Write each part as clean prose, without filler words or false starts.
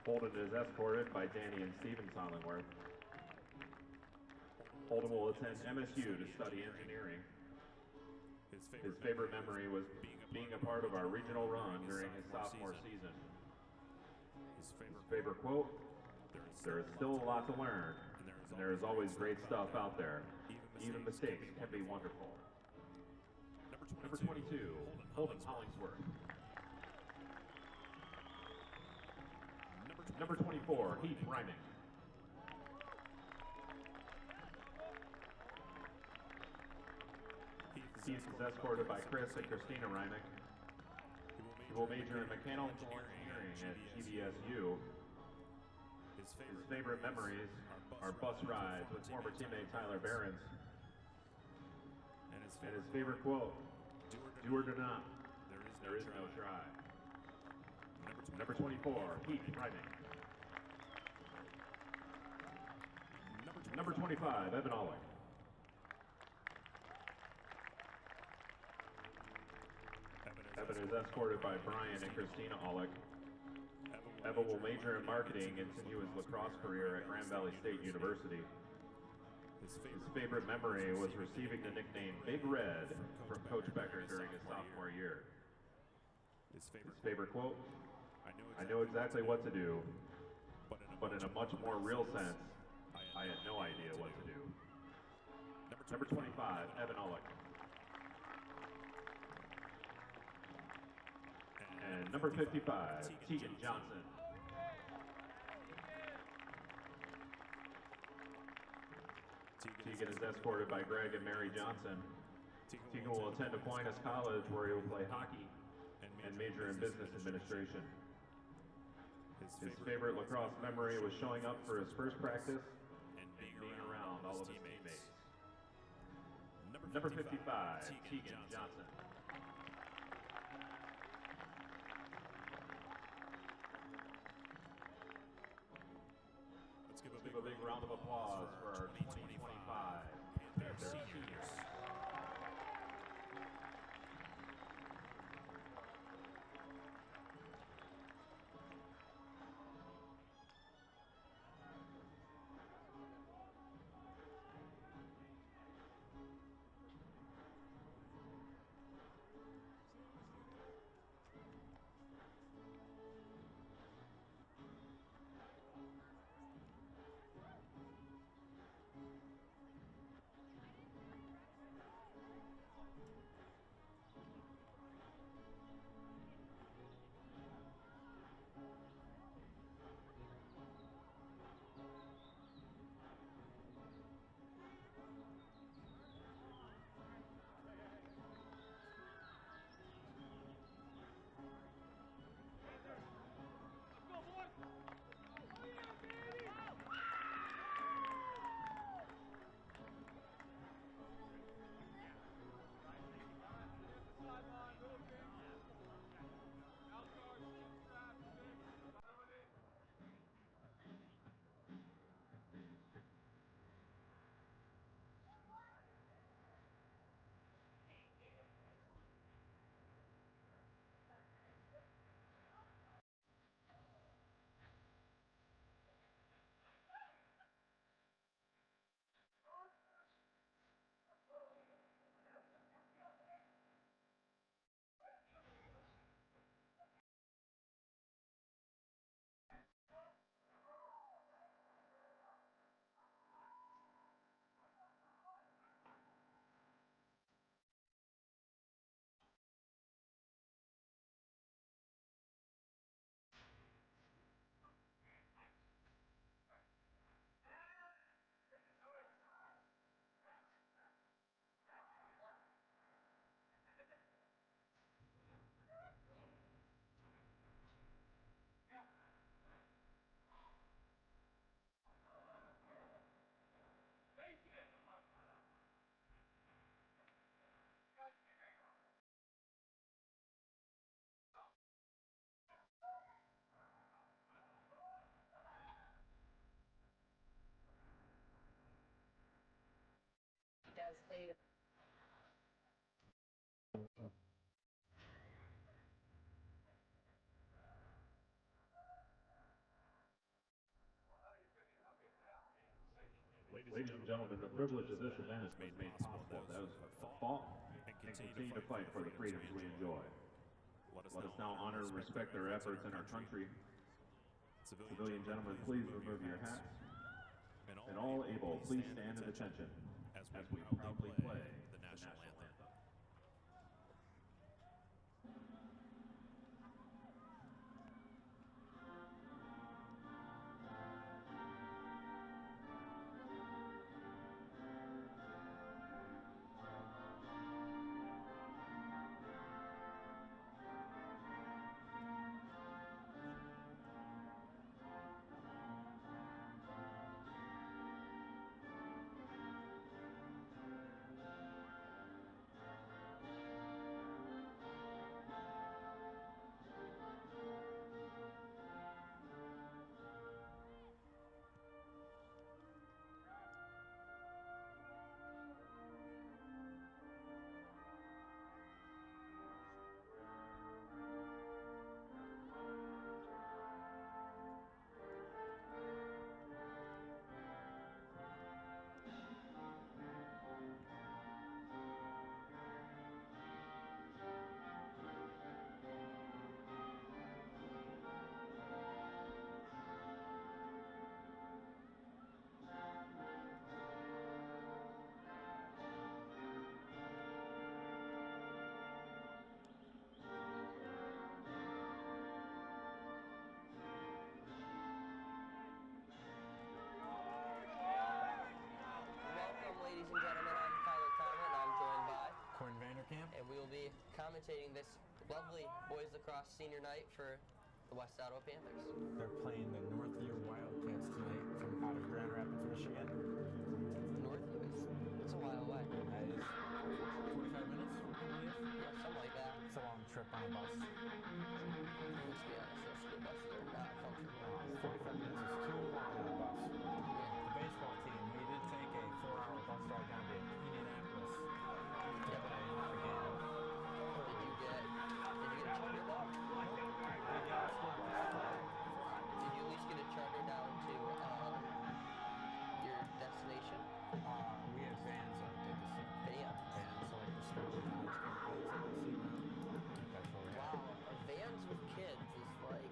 Holden is escorted by Danny and Steven Sonnenworth. Holden will attend MSU to study engineering. His favorite memory was being a part of our regional run during his sophomore season. His favorite quote, "There is still a lot to learn, and there is always great stuff out there. Even mistakes can be wonderful." Number 22, Holden Hollingsworth. Number 24, Heath Reimann. Heath is escorted by Chris and Christina Reimann. He will major in mechanical engineering at GVSU. His favorite memories are bus rides with former teammate Tyler Behrens. And his favorite quote, "Do or do not, there is no try." Number 24, Heath Reimann. Number 25, Evan Olick. Evan is escorted by Brian and Christina Olick. Evan will major in marketing and continue his lacrosse career at Grand Valley State University. His favorite memory was receiving the nickname Big Red from Coach Becker during his sophomore year. His favorite quote, "I know exactly what to do, but in a much more real sense, I had no idea what to do." Number 25, Evan Olick. And number 55, Tegan Johnson. Tegan is escorted by Greg and Mary Johnson. Tegan will attend Aquinas College where he will play hockey and major in business administration. His favorite lacrosse memory was showing up for his first practice and being around all of his teammates. Number 55, Tegan Johnson. Let's give a big round of applause for our 2025 Panther seniors. Ladies and gentlemen, the privilege of this event is made possible as fought and continue to fight for the freedoms we enjoy. Let us now honor and respect their efforts in our country. Civilian gentlemen, please remove your hats. And all able, please stand at attention as we proudly play the national anthem. And we will be commentating this lovely boys lacrosse senior night for the West Ottawa Panthers. They're playing the Northview Wildcats tonight from out of Grand Rapids, Michigan. Northview it's a while away. That is 45 minutes, I believe. Yeah, something like that. It's a long trip on a bus. Let's be honest, those school buses are not comfortable. 45 minutes is too long on a bus. The baseball team, we did take a 4-hour bus ride down to Indianapolis. Did you get a charter though? Did you at least get a charter down to your destination? We had vans that did the same. Vans? Vans, so like the school college campus. That's what we had. Wow, vans with kids is like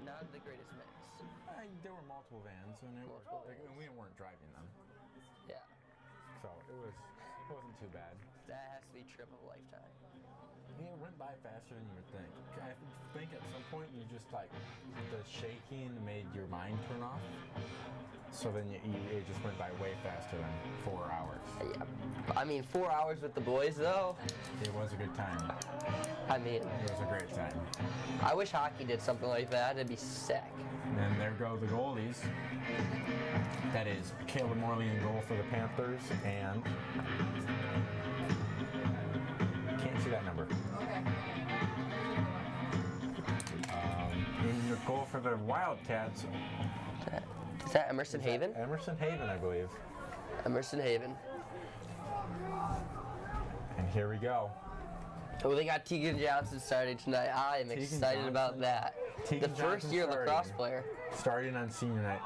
not the greatest mix. There were multiple vans, and and we weren't driving them. Yeah. So it wasn't too bad. That has to be a trip of a lifetime. Yeah, it went by faster than you would think. I think at some point you just like the shaking made your mind turn off. So then it just went by way faster than 4 hours. Yeah. I mean, 4 hours with the boys though. It was a good time. I mean, It was a great time. I wish hockey did something like that. It'd be sick. And then there go the goalies. That is Caleb Morley in goal for the Panthers, and can't see that number. In your goal for the Wildcats. Is that Emerson Haven? Emerson Haven, I believe. Emerson Haven. And here we go. Oh, they got Tegan Johnson starting tonight. I am excited about that. The first year lacrosse player. Starting on senior night.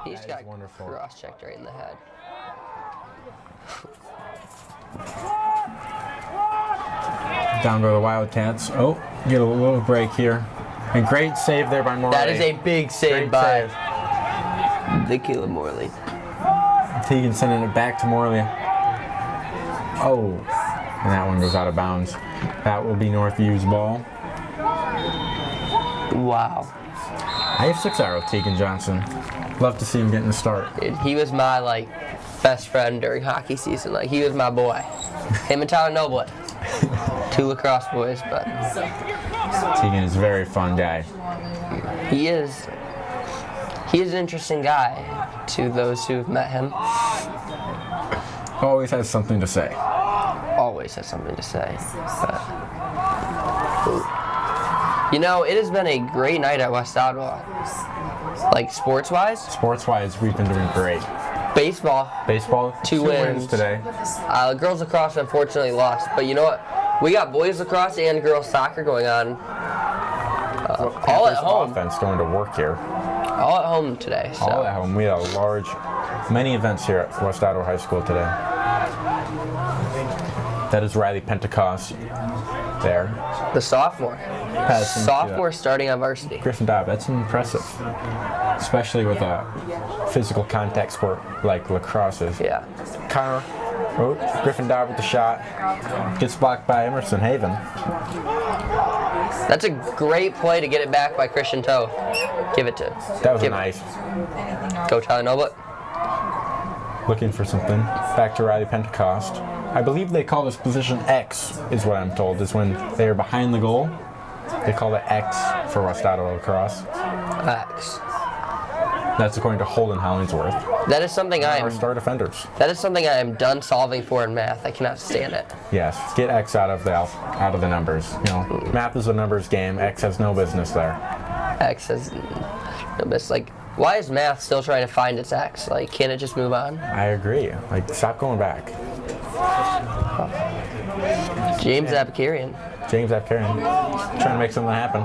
He just got wonderful. cross-checked right in the head. Down go the Wildcats. Oh, get a little break here. And great save there by Morley. That is a big save by the Caleb Morley. Tegan sending it back to Morley. Oh, and that one goes out of bounds. That will be Northview's ball. Wow. I have 6 hour with Tegan Johnson. Love to see him getting the start. Dude, he was my best friend during hockey season. He was my boy. Him and Tyler Noble. 2 lacrosse boys, but Tegan is a very fun guy. he is an interesting guy to those who've met him. Always has something to say. Always has something to say. But, it has been a great night at West Ottawa. Sports-wise? Sports-wise, we've been doing great. Baseball. 2 wins today. Girls lacrosse unfortunately lost, but you know what? We got boys lacrosse and girls soccer going on. All at home. Offense going to work here. All at home today. So. All at home. We had a large many events here at West Ottawa High School today. That is Riley Pentecost there. The sophomore. Passing to, Sophomore starting on varsity. Griffin Dobb, that's impressive. Especially with a physical contact sport like lacrosse is. Yeah. Connor, Griffin Dobb with the shot. Gets blocked by Emerson Haven. That's a great play to get it back by Christian Toe. Give it to. That was give nice. Go Tyler Noblett. Looking for something. Back to Riley Pentecost. I believe they call this position X, is what I'm told, is when they are behind the goal. They call it X for West Ottawa Lacrosse. X. That's according to Holden Hollingsworth. That is something I Our am. star defenders. That is something I am done solving for in math. I cannot stand it. Yes, get X out of the numbers. You know, math is a numbers game. X has no business there. X has no business. Like, why is math still trying to find its X? Like, can't it just move on? I agree. Like, stop going back. James Abakarian. James Abkarian trying to make something happen.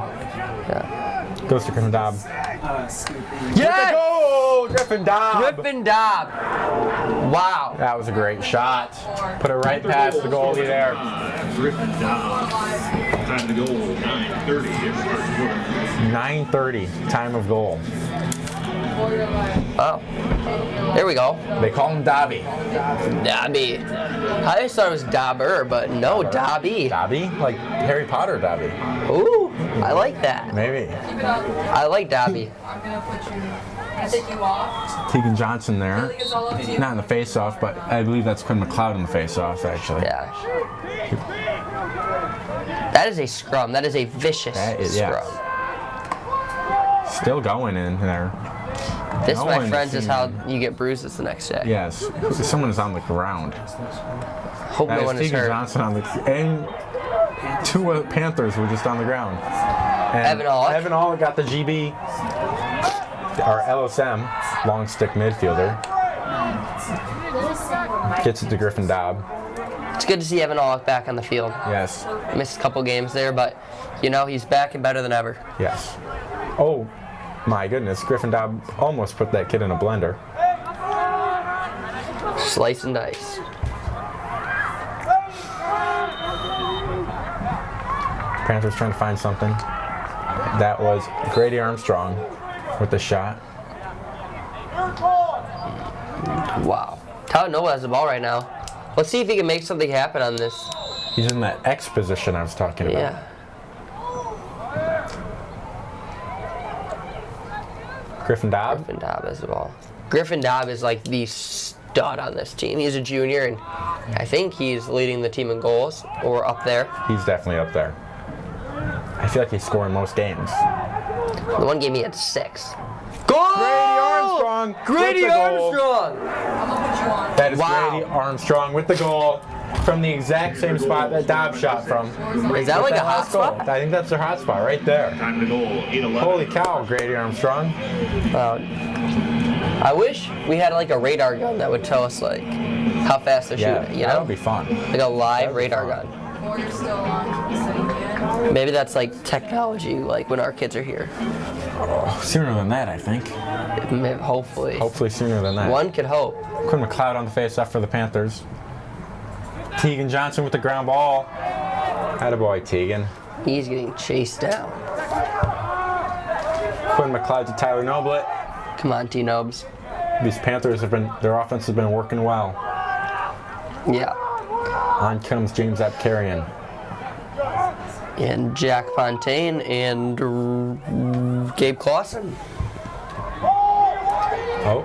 Yeah. Goes to Griffin Dobb. Yes! Goal! Griffin Dobb! Griffin Dobb. Wow. That was a great shot. Put it right past the goalie there. Griffin Dobb. Time to goal, 9:30. 9:30, time of goal. Oh. There we go. They call him Dobby. Dobby. I always thought it was Dobber, but no, Dobby. Dobby? Like Harry Potter Dobby. Ooh, I like that. Maybe. I like Dobby. I'm gonna put you. I take you off. Tegan Johnson there. Really, it's all up to you. Not in the face-off, but I believe that's Quinn McLeod in the face-off, actually. Yeah. That is a scrum. That is a vicious That is, scrum. yes. Still going in there. This, No my one friends, is seen- how you get bruises the next day. Yes. Someone is on the ground. Hope That no is one is Tegan hurt. Johnson on the... And two Panthers were just on the ground. And Evan Aulick. Evan Aulick got the GB, our LSM, long stick midfielder. Gets it to Griffin Dobb. It's good to see Evan Aulick back on the field. Yes. Missed a couple games there, but, you know, he's back and better than ever. Yes. Oh, my goodness. Griffin Dobb almost put that kid in a blender. Slice and dice. Panthers trying to find something. That was Grady Armstrong with the shot. Wow. Tyler Noble has the ball right now. Let's see if he can make something happen on this. He's in that X position I was talking about. Yeah. Griffin Dobb. Griffin Dobb has the ball. Griffin Dobb is like the stud on this team. He's a junior, and I think he's leading the team in goals or up there. He's definitely up there. I feel like he's scoring most games. The one game he had 6. Goal! Grady Armstrong. Grady with the goal. Armstrong! I'm gonna put you on. That is Wow. Grady Armstrong with the goal from the exact same spot that Dobb shot from. Is that With like a that hot last goal. spot? I think that's their hot spot right there. Time to goal, 8:11. Holy cow, Grady Armstrong. I wish we had like a radar gun that would tell us like how fast they're Yeah, shooting. You that know, would be fun. like a live That would be radar fun. gun. Or you're still on, so you can. Maybe that's like technology, like when our kids are here. Sooner than that, I think. Hopefully. Hopefully sooner than that. One could hope. Quinn McLeod on the face-off for the Panthers. Tegan Johnson with the ground ball. Attaboy, Tegan. He's getting chased down. Quinn McLeod to Tyler Noblett. Come on, T-Nobs. These Panthers their offense has been working well. Yeah. On comes James Abkarian. And Jack Fontaine and Gabe Clausen. Oh,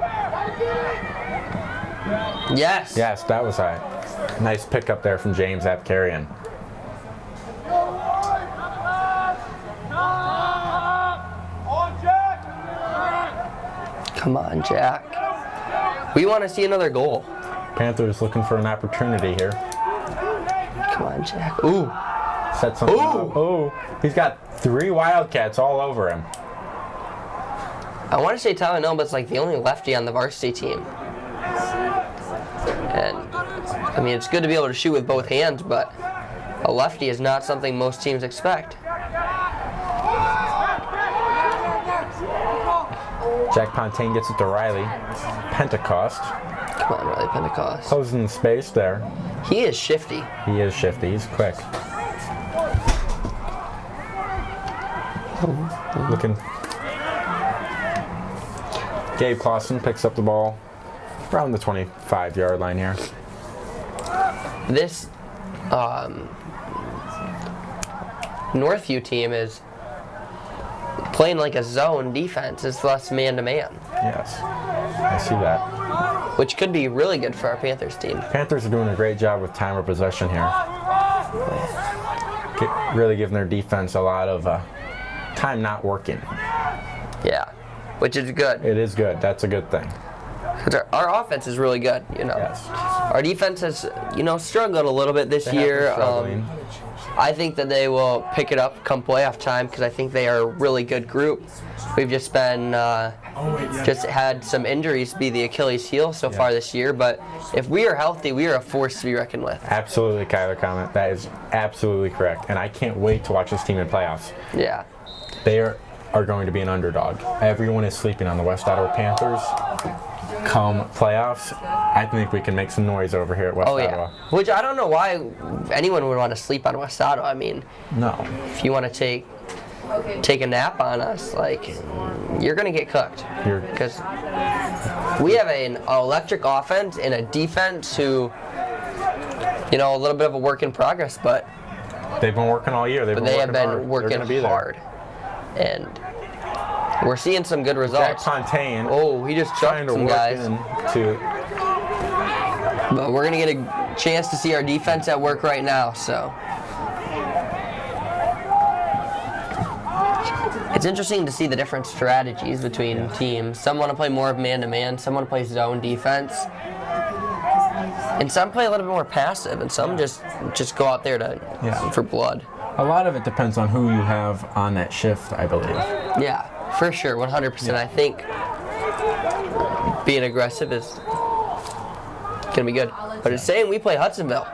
Yes. yes, that was a nice pickup there from James Abkarian. Come on, Jack. We want to see another goal. Panthers looking for an opportunity here. Come on, Jack. Ooh. Set something Ooh. up. Oh, he's got 3 Wildcats all over him. I want to say Tyler Nobl's like the only lefty on the varsity team. And, I mean, it's good to be able to shoot with both hands, but a lefty is not something most teams expect. Jack Pontaine gets it to Riley. Pentecost. Come on, Riley Pentecost. Closing the space there. He is shifty. He is shifty. He's quick. Looking. Gabe Clausen picks up the ball around the 25-yard line here. This Northview team is playing like a zone defense. It's less man-to-man. Yes, I see that. Which could be really good for our Panthers team. Panthers are doing a great job with time of possession here. Really giving their defense a lot of time not working. Yeah, which is good. It is good. That's a good thing. Our offense is really good, you know. Yes. Our defense has, you know, struggled a little bit this They have year. been struggling. I think that they will pick it up come playoff time because I think they are a really good group. We've just been just had some injuries be the Achilles heel so far this year, but if we are healthy, we are a force to be reckoned with. Absolutely, Kyler comment. That is absolutely correct, and I can't wait to watch this team in playoffs. Yeah. They are going to be an underdog. Everyone is sleeping on the West Ottawa Panthers. Come playoffs, I think we can make some noise over here at West Ottawa. Which I don't know why anyone would want to sleep on West Ottawa. I mean, No. if you want to take a nap on us, like, you're going to get cooked. Because we have an electric offense and a defense who, you know, a little bit of a work in progress, but They've been working all year. they have been working hard. And we're seeing some good results. Jack Pontaine. Oh, he just trying chucked to some work guys. into. But we're going to get a chance to see our defense at work right now, so. It's interesting to see the different strategies between teams. Some want to play more of man-to-man, some want to play zone defense. And some play a little bit more passive, and some just go out there to for blood. A lot of it depends on who you have on that shift, I believe. Yeah, for sure, 100%. I think being aggressive is going to be good. But it's saying we play Hudsonville,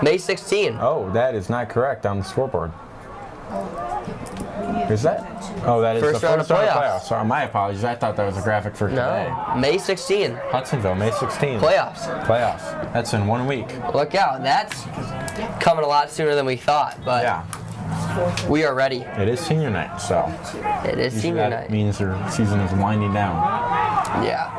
May 16. Oh, that is not correct on the scoreboard. Is that? Oh, that is First the round first of round of playoffs. playoffs. Sorry, my apologies. I thought that was a graphic for today. No, May 16. Hudsonville, May 16th. Playoffs. Playoffs. That's in 1 week. Look out, that's coming a lot sooner than we thought, but Yeah. we are ready. It is senior night, so It is usually senior that night. means their season is winding down. Yeah.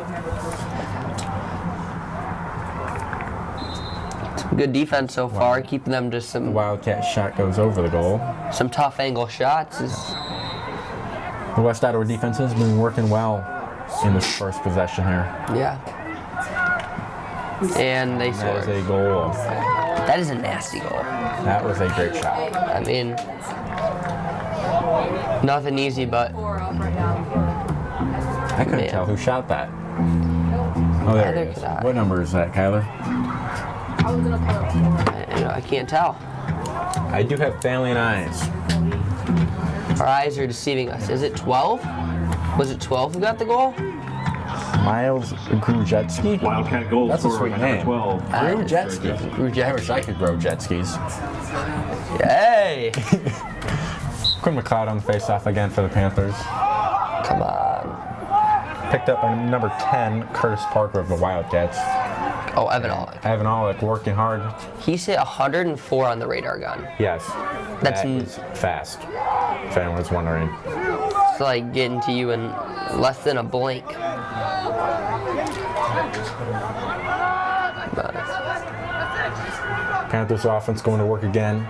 Some good defense so far, keeping them to The some Wildcat shot goes over the goal. tough angle shots. The West Ottawa defense has been working well in this first possession here. Yeah. And they That is scored. a goal. That is a nasty goal. That was a great shot. I mean, nothing easy, but I couldn't Man. tell who shot that. Oh, there Neither it is. could I. What number is that, Kyler? I can't tell. I do have family and eyes. Our eyes are deceiving us. Is it 12? Was it 12 who got the goal? Miles Grujetsky? Wildcat goal That's a scorer sweet by number name. 12. Grujetsky. I wish I could grow jet skis. Hey! Quinn McLeod on the face-off again for the Panthers. Come on. Picked up by number 10, Curtis Parker of the Wildcats. Oh, Evan Olick. Evan Olick working hard. He's hit 104 on the radar gun. Yes. That's that is fast, if anyone's wondering. It's like getting to you in less than a blink. But Panthers offense going to work again.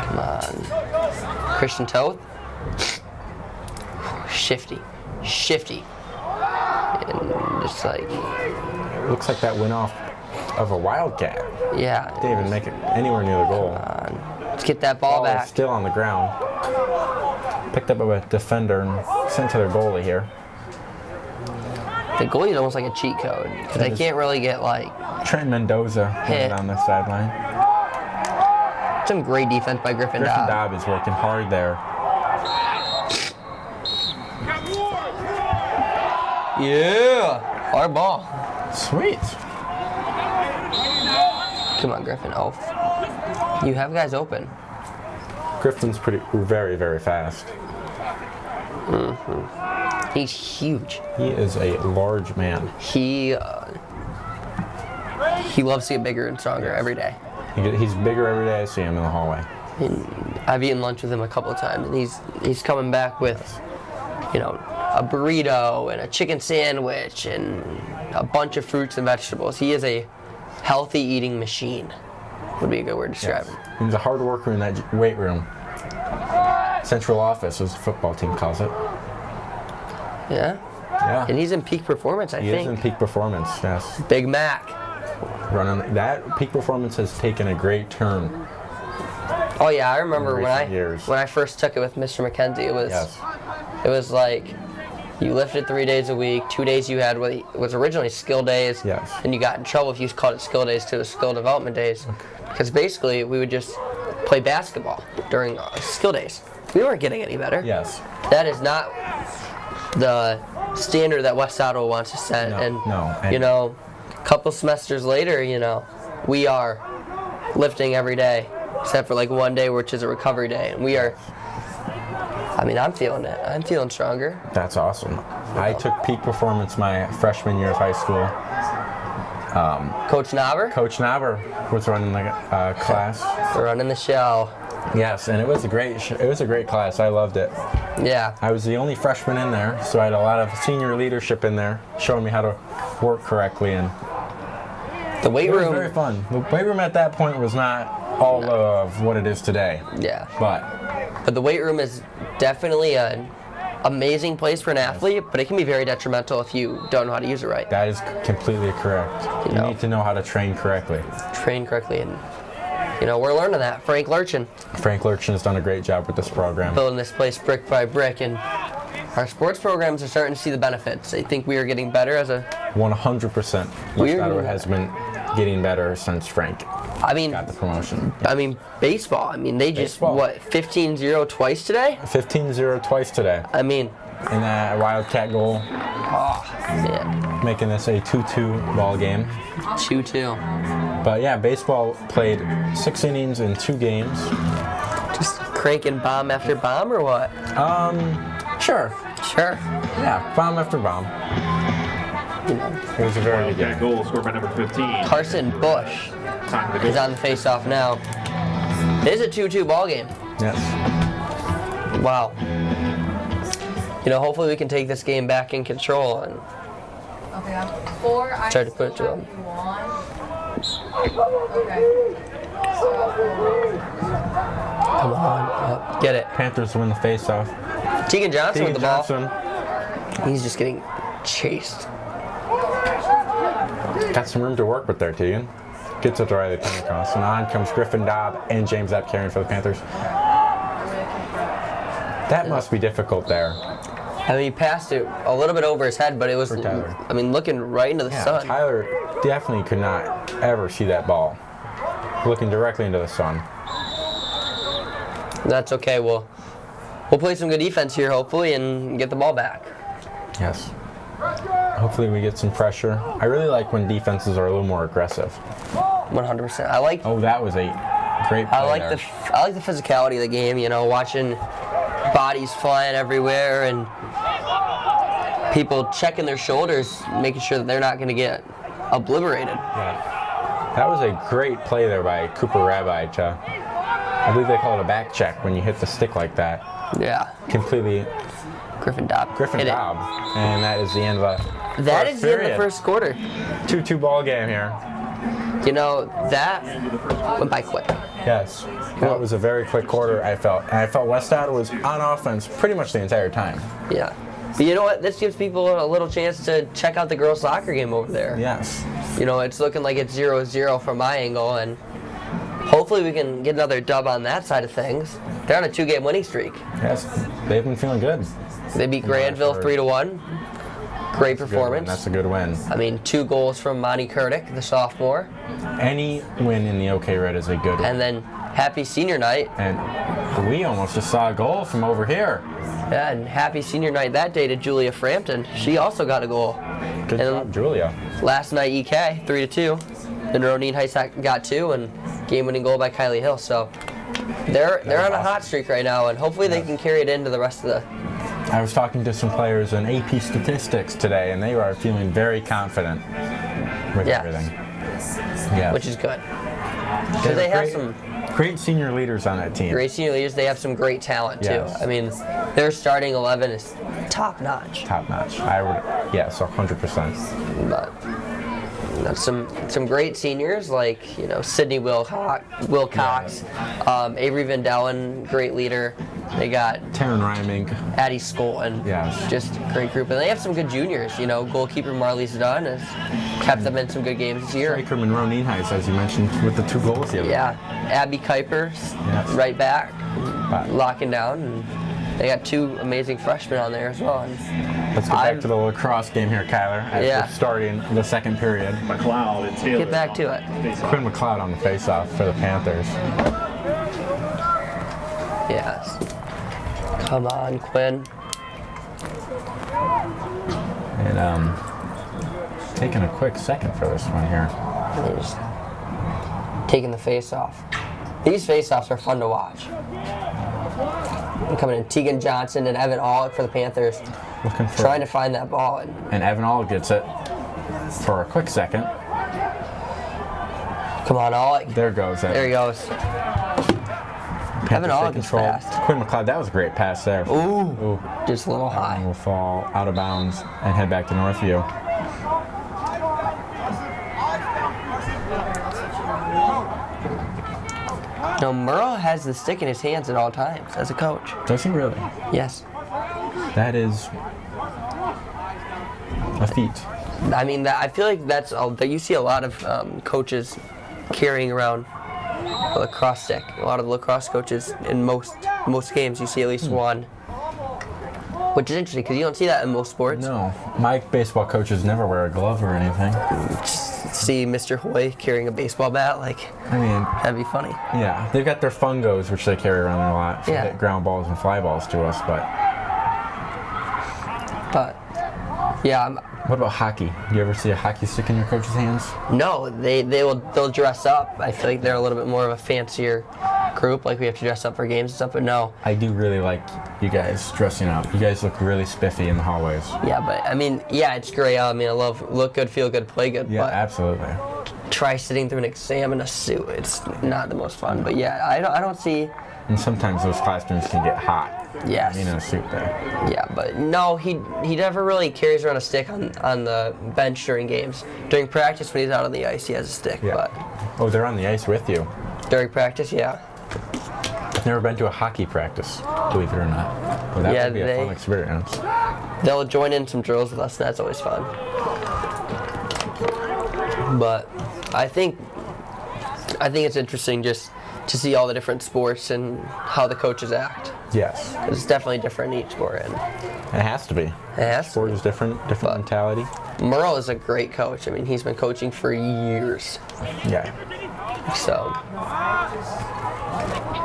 come on. Christian Toth. Shifty. And just like, Looks like that went off of a Wildcat. yeah. Didn't even make it anywhere near the goal. Let's get that ball Ball is back. still on the ground. Picked up by a defender and sent to their goalie here. The goalie is almost like a cheat code because they can't really get like Trent Mendoza Hit. on the sideline. some great defense by Griffin Griffin Dobb. Dobb is working hard there. Yeah, our ball. Sweet. Come on, Griffin. Oh, you have guys open. Griffin's very, very fast. He's huge. He is a large man. He loves to get bigger and stronger every day. He's bigger every day I see him in the hallway. And I've eaten lunch with him a couple of times, and he's coming back with, a burrito and a chicken sandwich and a bunch of fruits and vegetables. He is a healthy eating machine, would be a good word to describe him. He's a hard worker in that weight room. Central office, as the football team calls it. Yeah? Yeah. And he's in peak performance, I He think. is in peak performance, yes. Big Mac. That peak performance has taken a great turn. Oh yeah, I remember In recent years. when I first took it with Mr. McKenzie. Yes. It was like you lifted 3 days a week. 2 days you had what was originally skill days. Yes. And you got in trouble if you called it skill days to the skill development days, because basically we would just play basketball during skill days. We weren't getting any better. Yes. That is not the standard that West Ottawa wants to set. No. A couple semesters later, we are lifting every day, except for like 1 day, which is a recovery day. And we are, I'm feeling it. I'm feeling stronger. That's awesome. I took peak performance my freshman year of high school. Coach Knobber, Coach Knobber was running the class. running the show. Yes, and it was a great class. I loved it. Yeah. I was the only freshman in there, so I had a lot of senior leadership in there, showing me how to work correctly, and The weight it was room. very fun. The weight room at that point was not all of what it is today. Yeah. But the weight room is definitely an amazing place for an athlete, but it can be very detrimental if you don't know how to use it right. that is completely correct. You need to know how to train correctly. Train correctly, and we're learning that. Frank Lurchin Frank Lurchin has done a great job with this program. building this place brick by brick, and our sports programs are starting to see the benefits. I think we are getting better as a. 100%. West We're- Ottawa has been getting better since Frank got the promotion. Baseball. They just Baseball. 15-0 twice today. 15-0 twice today. Man, And that Wildcat goal, making this a 2-2 ball game. 2-2. But yeah, baseball played 6 innings in 2 games. Just cranking bomb after bomb, or what? Sure. Sure. Yeah, bomb after bomb. It was a very good Wildcat game. goal scored by number 15. Carson Bush Time of the is goal. on the face-off now. It is a 2-2 ball game. Yes. Wow. Hopefully we can take this game back in control and Okay, I'm 4. I Try to put it still to have him. you on. Okay. So, come on, get it. Panthers win the face-off. Tegan Johnson with Tegan the ball. Johnson He's just getting chased. got some room to work with there, Tegan. Gets it to Riley Pentecost. And on comes Griffin Dobb and James Epkarian for the Panthers. That must be difficult there. He passed it a little bit over his head, but it was, For Tyler. looking right into the Yeah, sun. Tyler definitely could not ever see that ball. Looking directly into the sun. That's okay. We'll play some good defense here, hopefully, and get the ball back. Yes. Hopefully we get some pressure. I really like when defenses are a little more aggressive. 100%. I like Oh, that was a great play I like there. the physicality of the game. Watching bodies flying everywhere and people checking their shoulders, making sure that they're not going to get obliterated. Yeah. That was a great play there by Cooper Rabbi to, I believe they call it a back check when you hit the stick like that. Yeah. Completely Griffin Dobb. Griffin hit it. Dobb. And that is the end of That first is the end of the period. first quarter. 2-2 ball game here. That went by quick. Yes. That was a very quick quarter, I felt. And I felt West Ottawa was on offense pretty much the entire time. Yeah. But you know what? This gives people a little chance to check out the girls' soccer game over there. Yes. It's looking like it's 0-0 from my angle, and hopefully we can get another dub on that side of things. They're on a 2-game winning streak. Yes. They've been feeling good. They beat Granville 3-1. Great Good win. performance. That's a good win. 2 goals from Monty Kurdick, the sophomore. Any win in the OK Red is a good win. And then happy senior night. And we almost just saw a goal from over here. Yeah, and happy senior night that day to Julia Frampton. She also got a goal. Good And job, Julia. Last night, EK, 3-2. Then Roneen Heiss got 2, and game-winning goal by Kylie Hill. So They're on a hot streak right now, and hopefully they can carry it into the rest of the. I was talking to some players in AP statistics today, and they are feeling very confident with everything. Yeah, Which is good. Because they have some great senior leaders on that team. great senior leaders. They have some great talent too. Yes. I mean, their starting 11 is top notch. Top notch. I would, yes, 100%. But some great seniors like Sydney Wilcox, Avery Van Dellen, great leader. They got Taryn Ryming, Addie Skolton. Yes. Just a great group, and they have some good juniors. Goalkeeper Marlies Dunn has kept them in some good games this year. Striker Monroe Nienhuis, as you mentioned, with the 2 goals the other Yeah, Abby Kuiper, right back, locking down. And they got 2 amazing freshmen on there as well. And Let's get back to the lacrosse game here, Kyler, as we're starting the second period. McLeod and Taylor. Get back to it. Quinn McLeod on the face-off for the Panthers. Yes. Come on, Quinn. And taking a quick second for this one here. They're just taking the face off. These face-offs are fun to watch. And coming in, Tegan Johnson and Evan Allick for the Panthers. Looking for Trying to find that ball. And Evan Allick gets it for a quick second. Come on, Allick. There goes Evan. There he goes. Panthers Evan take Allick is control. fast. Quinn McLeod, that was a great pass there. Ooh. Just a little high. And will fall out of bounds and head back to Northview. No, Murrow has the stick in his hands at all times as a coach. Does he really? Yes. That is a feat. I mean, I feel like that you see a lot of coaches carrying around a lacrosse stick. A lot of lacrosse coaches in most games, you see at least one. Which is interesting because you don't see that in most sports. No. My baseball coaches never wear a glove or anything. Just see Mr. Hoy carrying a baseball bat, I mean, that'd be funny. yeah, they've got their fungos, which they carry around a lot for hit ground balls and fly balls to us, but yeah. What about hockey? Do you ever see a hockey stick in your coach's hands? No, they'll dress up. I feel like they're a little bit more of a fancier group. Like we have to dress up for games and stuff. But no. I do really like you guys dressing up. You guys look really spiffy in the hallways. Yeah, but I mean, yeah, it's great. I mean, I love look good, feel good, play good. Yeah, but absolutely. try sitting through an exam in a suit. It's not the most fun. But yeah, I don't see. And sometimes those classrooms can get hot. Yes. In a suit there. Yeah, but no, he never really carries around a stick on the bench during games. During practice, when he's out on the ice, he has a stick. Yeah. But Oh, they're on the ice with you. during practice, yeah. I've never been to a hockey practice, believe it or not. Well, that would be a fun experience. They'll join in some drills with us, and that's always fun. But I think it's interesting just to see all the different sports and how the coaches act. Yes. It's definitely different in each sport, and It has to be. it has to. Sport is different mentality. Merle is a great coach. I mean, he's been coaching for years. Yeah. So,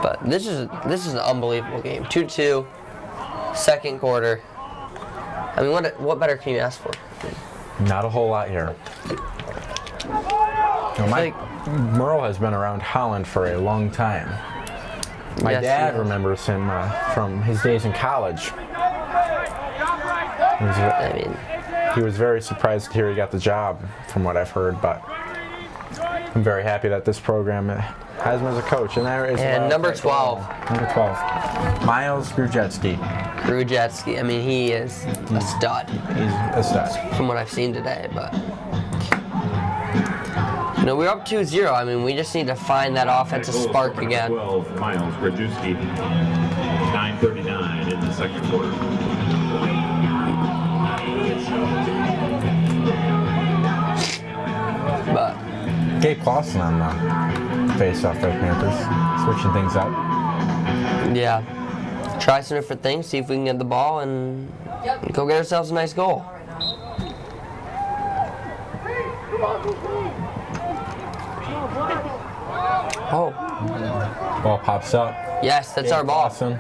but this is an unbelievable game. 2-2, second quarter. I mean, what better can you ask for? Not a whole lot here. Merle has been around Holland for a long time. My dad remembers him from his days in college. He was very surprised to hear he got the job, from what I've heard, but I'm very happy that this program has him as a coach. And there is number 12. Number 12. Miles Grujetsky. I mean, he is a stud. He's a stud. From what I've seen today, but we're up 2-0. I mean, we just need to find that offensive spark again. 12, Miles Grujetsky. 9:39 in the second quarter. But Gabe Clausen on the face-off for the Panthers, switching things up. yeah, try some different things, see if we can get the ball and go get ourselves a nice goal. Oh. Ball pops up. Yes, that's Gabe our ball. Clausen.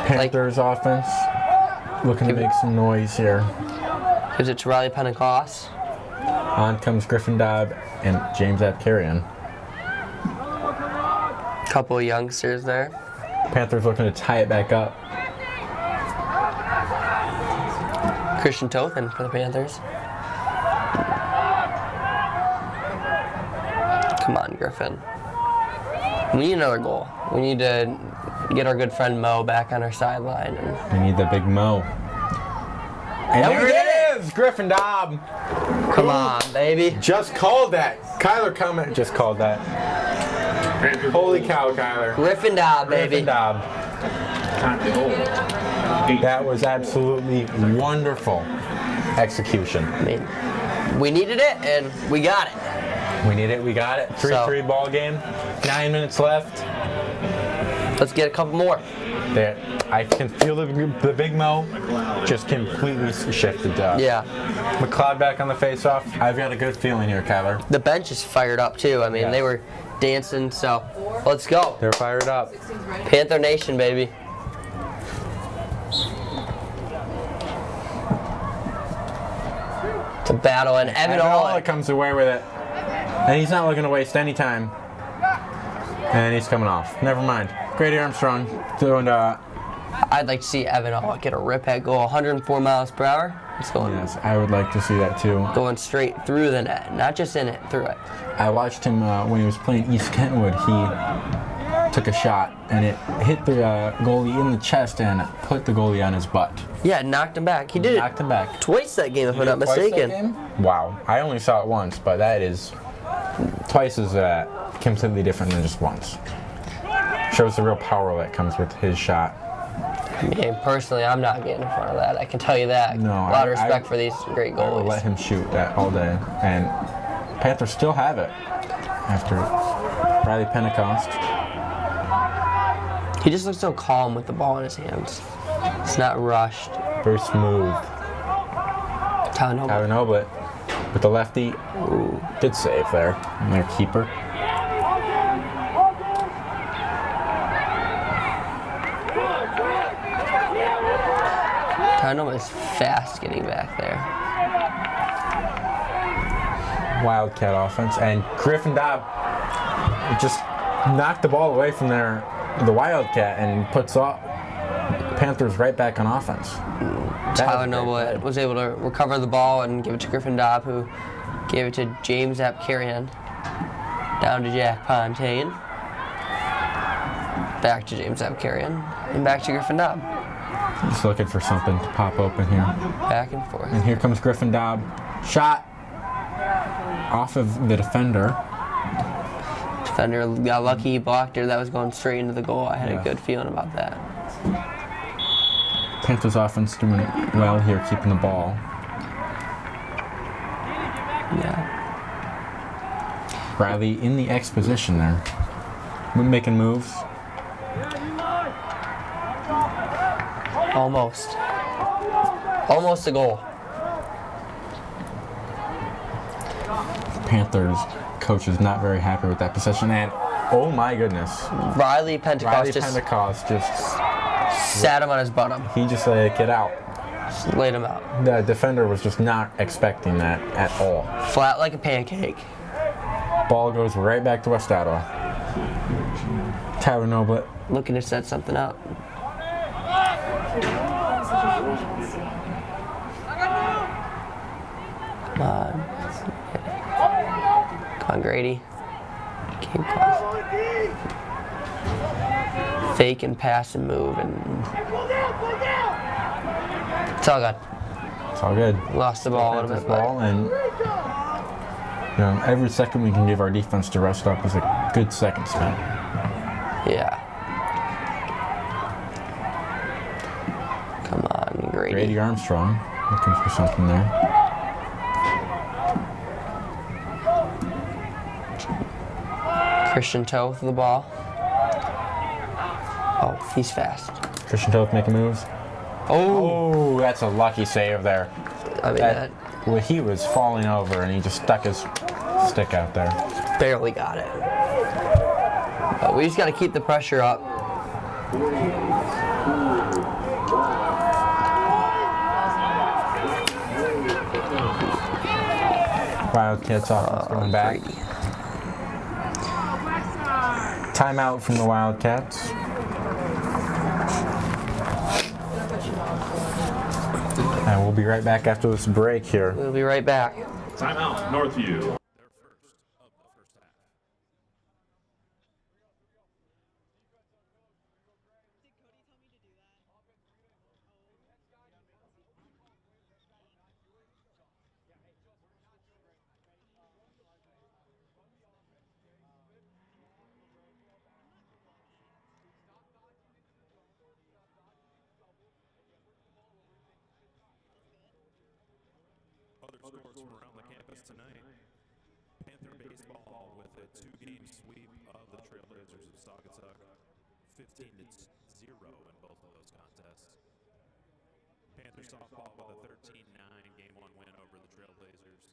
Panthers offense looking to make some noise here. Gives it to Riley Pentecost. On comes Griffin Dobb and James Apkarian. Couple of youngsters there. Panthers looking to tie it back up. Christian Tothen for the Panthers. Come on, Griffin. We need another goal. We need to get our good friend Mo back on our sideline. We need the big Mo. And there it is! Griffin Dobb. Come on, baby. Just called that. Kyler Comment just called that. Holy cow, Kyler. Griffin Dobb, baby. Griffin Dobb. That was absolutely wonderful execution. I mean, we needed it, and we got it. We need it, we got it. 3-3 ball game. 9 minutes left. Let's get a couple more. There, I can feel the big Mo just completely shifted. Yeah. McLeod back on the face-off. I've got a good feeling here, Kyler. The bench is fired up, too. I mean, they were dancing, so let's go. They're fired up. Panther Nation, baby. It's a battle, and Evan Olick comes away with it. And he's not looking to waste any time. And he's coming off. Never mind. Grady Armstrong doing I'd like to see Evan Olick get a rip head goal, 104 miles per hour. It's going. Yes, I would like to see that too. Going straight through the net, not just in it, through it. I watched him when he was playing East Kentwood. He took a shot and it hit the goalie in the chest and put the goalie on his butt. Yeah, it knocked him back. He did knocked him back twice that game, if I'm not mistaken. Wow, I only saw it once, but that is twice as completely different than just once. Shows the real power that comes with his shot. I mean, personally, I'm not getting in front of that. I can tell you that. No, a lot of respect for these great goalies. I will let him shoot that all day. And Panthers still have it after Riley Pentecost. He just looks so calm with the ball in his hands. It's not rushed. Very smooth. Tyler Noblett with the lefty. Ooh, good save there. And their keeper. Tyler Noblett is fast getting back there. Wildcat offense. And Griffin Dobb just knocked the ball away from the Wildcat and puts Panthers right back on offense. Tyler Noblett was able to recover the ball and give it to Griffin Dobb, who gave it to James Apkarian. Down to Jack Pontaine. Back to James Apkarian. And back to Griffin Dobb. Just looking for something to pop open here. Back and forth. And here comes Griffin Dobb. Shot off of the defender. Defender got lucky, he blocked her. That was going straight into the goal. I had a good feeling about that. Panthers offense doing well here, keeping the ball. Yeah. Riley in the X position there. Making moves. Almost. Almost a goal. Panthers coach is not very happy with that possession, and oh my goodness, Riley Pentecost just sat him on his bottom. He just let it out. Just laid him out. The defender was just not expecting that at all. Flat like a pancake. Ball goes right back to West Ottawa. Tyler Noblett looking to set something up. Come on. Come on, Grady. Keep close. Fake and pass and move, and it's all good. It's all good. Lost the ball a little bit. And every second we can give our defense to rest up is a good second spent. Yeah. Come on, Grady. Grady Armstrong looking for something there. Christian Toth with the ball. Oh, he's fast. Christian Toth making moves. Oh, that's a lucky save there. I mean, well, he was falling over and he just stuck his stick out there. Barely got it. But we just got to keep the pressure up. Wildcats offense going back. Timeout from the Wildcats. And we'll be right back after this break here. We'll be right back. Timeout, Northview. Other scores from around the campus tonight. Panther baseball with a 2-game sweep of the Trailblazers of Saugatuck, 15-0 in both of those contests. Panther softball with a 13-9 Game 1 win over the Trailblazers.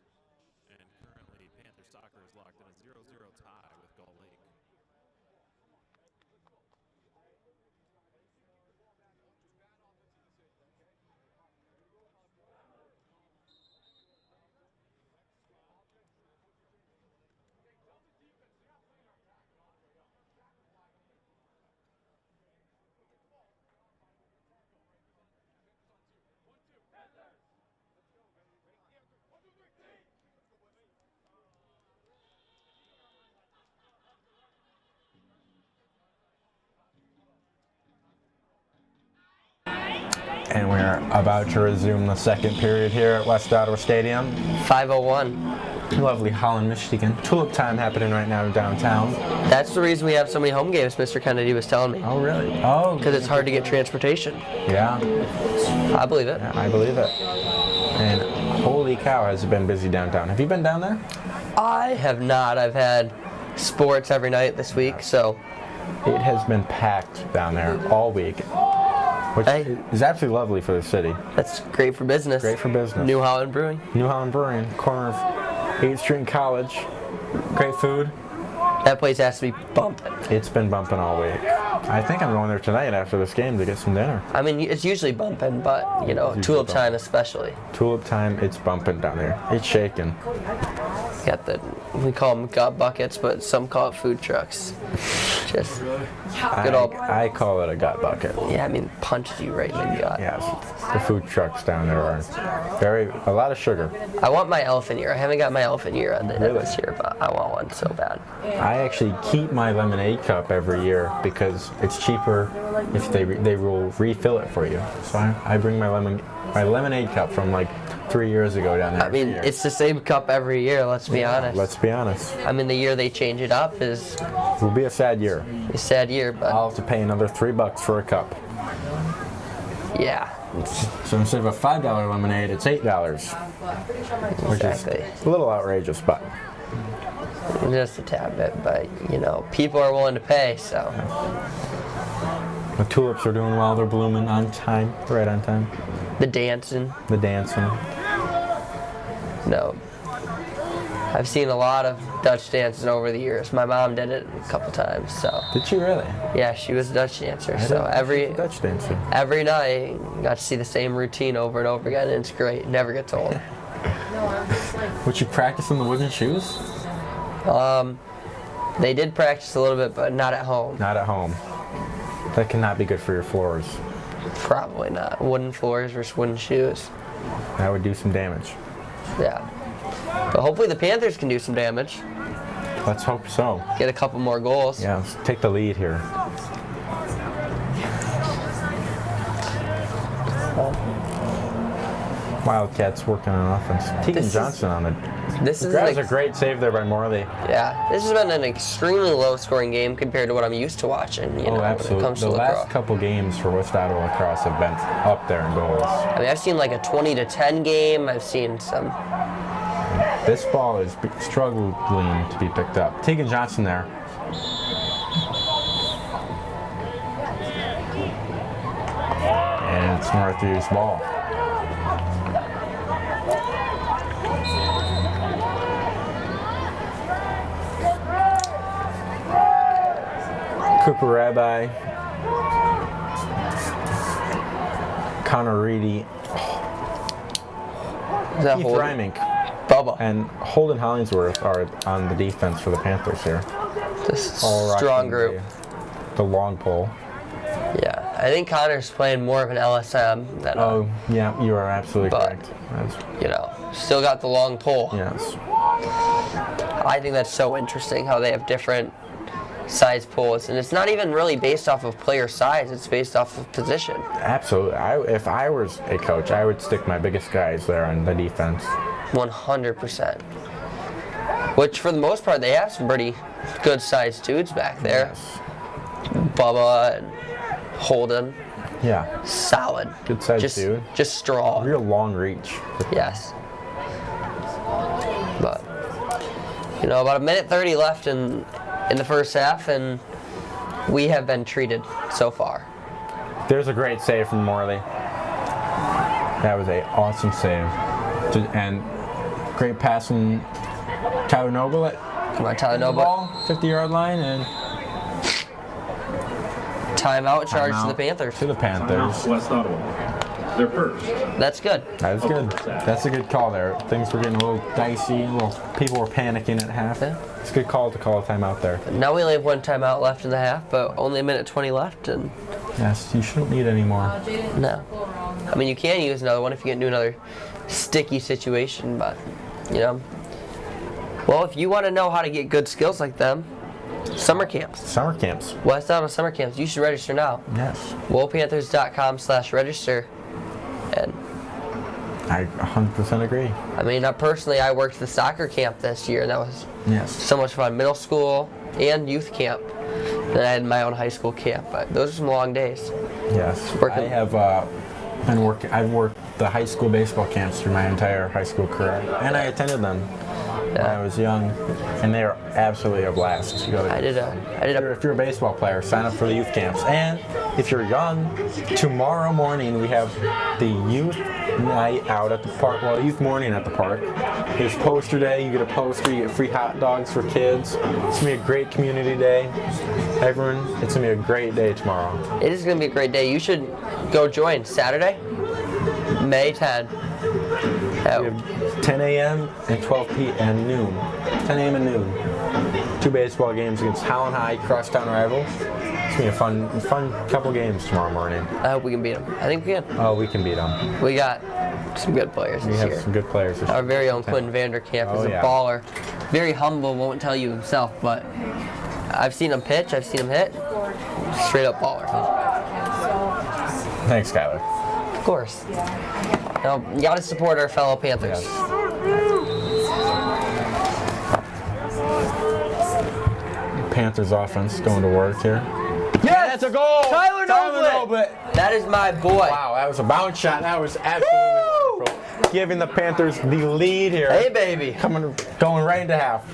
And currently, Panther soccer is locked in a 0-0 tie with Gull Lake. And we're about to resume the second period here at West Ottawa Stadium. 5:01. Lovely Holland, Michigan. Tulip time happening right now downtown. That's the reason we have so many home games, Mr. Kennedy was telling me. Oh, really? Oh. Because it's hard to get transportation. Yeah. I believe it. Yeah, I believe it. And holy cow, has it been busy downtown. Have you been down there? I have not. I've had sports every night this week, so. It has been packed down there all week, which is absolutely lovely for the city. That's great for business. Great for business. New Holland Brewing. New Holland Brewing, corner of 8th Street and College. Great food. That place has to be bumping. It's been bumping all week. I think I'm going there tonight after this game to get some dinner. I mean, it's usually bumping, but, you know, Tulip time especially. Tulip time, it's bumping down there. It's shaking. Got we call them gut buckets, but some call it food trucks. Just good old. I call it a gut bucket. Yeah, I mean, punches you right in the gut. Yes, the food trucks down there are a lot of sugar. I want my elephant ear. I haven't got my elephant ear this year, but I want one so bad. I actually keep my lemonade cup every year because it's cheaper if they will refill it for you. So I bring my lemonade cup from like 3 years ago down there. I mean, it's the same cup every year, let's be honest. Let's be honest. I mean, the year they change it up is... It will be a sad year. A sad year, but... I'll have to pay another $3 for a cup. Yeah. So instead of a $5 lemonade, it's $8. Exactly. Which is a little outrageous, but... Just a tad bit, but, you know, people are willing to pay, so... The tulips are doing well. They're blooming on time, right on time. The dancing. No. I've seen a lot of Dutch dancing over the years. My mom did it a couple times, so. Did she really? Yeah, she was a Dutch dancer. So Dutch dancer. Every night, got to see the same routine over and over again, and it's great. Never gets old. Would you practice in the wooden shoes? They did practice a little bit, but not at home. Not at home. That cannot be good for your floors. Probably not. Wooden floors versus wooden shoes. That would do some damage. Yeah. But hopefully the Panthers can do some damage. Let's hope so. Get a couple more goals. Yeah, let's take the lead here. Wildcats working on offense. Tegan Johnson on it. This is a great save there by Morley. Yeah, this has been an extremely low-scoring game compared to what I'm used to watching. You know, absolutely. When it comes to the lacrosse. last couple games for West Ottawa Lacrosse have been up there in goals. I mean, I've seen like a 20-10 game. I've seen some. This ball is struggling to be picked up. Tegan Johnson there. And it's Northview's ball. Cooper Rabbi, Connor Reedy, Keith Reimink, Bubba, and Holden Hollingsworth are on the defense for the Panthers here. This all strong rocking group. The long pole. Yeah, I think Connor's playing more of an LSM than Yeah, you are absolutely but, correct. still got the long pole. Yes. I think that's so interesting how they have different size poles, and it's not even really based off of player size, it's based off of position. Absolutely. If I was a coach, I would stick my biggest guys there on the defense. 100%. Which for the most part, they have some pretty good sized dudes back there. Yes. Bubba and Holden. Yeah. Solid. Good sized dude. Just strong. Real long reach. Yes. But, about a minute 30 left in the first half, and we have been treated so far. There's a great save from Morley. That was an awesome save. And great pass from Tyler Noble. Come on, Tyler Noble. 50-yard line, and timeout charge timeout to the Panthers. To the Panthers. West Ottawa. Their first. That's good. That's good. That's a good call there. Things were getting a little dicey. People were panicking at half. Yeah. It's a good call to call a timeout there. Now we only have one timeout left in the half, but only a minute 20 left, and Yes, you shouldn't need any more. no. I mean, you can use another one if you get into another sticky situation, but Well, if you want to know how to get good skills like them, summer camps. Summer camps. West Ottawa summer camps. You should register now. Yes. WOHSpanthers.com/register. And I 100% agree. I mean, personally, I worked the soccer camp this year, and that was Yes. so much fun. Middle school and youth camp. Then I had my own high school camp, but those are some long days. Yes. Working. I have I've worked the high school baseball camps through my entire high school career, and I attended them when I was young, and they are absolutely a blast. If you're a baseball player, sign up for the youth camps. And if you're young, tomorrow morning we have the youth night out at the park. Well, youth morning at the park. There's poster day. You get a poster. You get free hot dogs for kids. It's gonna be a great community day. Everyone, it's gonna be a great day tomorrow. It is going to be a great day. You should go join Saturday, May 10. We have 10 a.m. and 12 p.m. and noon. 10 a.m. and noon. 2 baseball games against Howland High, crosstown rival. It's gonna be a fun couple games tomorrow morning. I hope we can beat them. I think we can. Oh, we can beat them. We got some good players We this have year. some good players this Our year. very own Quentin Vanderkamp is a yeah. baller. Very humble, won't tell you himself, but I've seen him pitch, I've seen him hit. Straight up baller. Thanks, Skyler. Of course. Now, you got to support our fellow Panthers. Yes. Panthers offense going to work here. Yeah, that's a goal! Tyler Noble! That is my boy. Wow, that was a bounce shot. That was absolutely wonderful. Giving the Panthers the lead here. Hey, baby. Going right into half.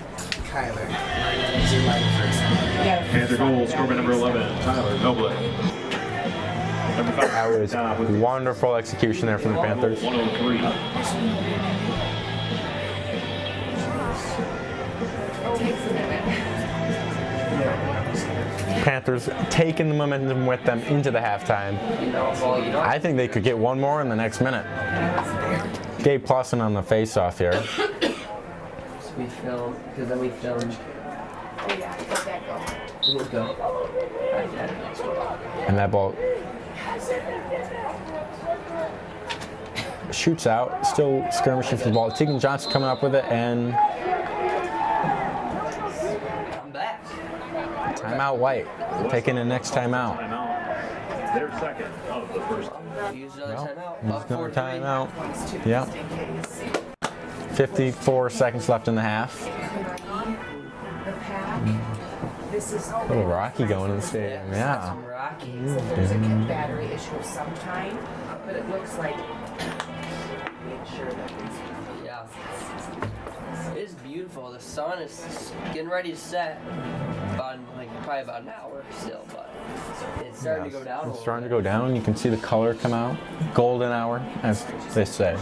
Panther goal, scoreman number 11, Tyler Noble. Number 5, That was wonderful execution there from the Panthers. 103. Panthers taking the momentum with them into the halftime. I think they could get one more in the next minute. Gabe Clausen on the face-off here. We film, because then we filmed. Oh yeah, let that go. We'll go. And that ball shoots out, still skirmishing for the ball. Tegan Johnson coming up with it, and I'm back. timeout White. Taking the next timeout. Timeout. Their second of the first. Use another timeout. Use Up another 4-3. timeout. Yep. 54 seconds left in the half. A little rocky going in the stadium, yeah. Some Rocky. There's a battery issue of some kind, but it looks like make sure that it's Yeah. It is beautiful. The sun is getting ready to set. Probably about an hour still, but it's starting to go down. It's starting to go down. You can see the color come out. Golden hour, as they say.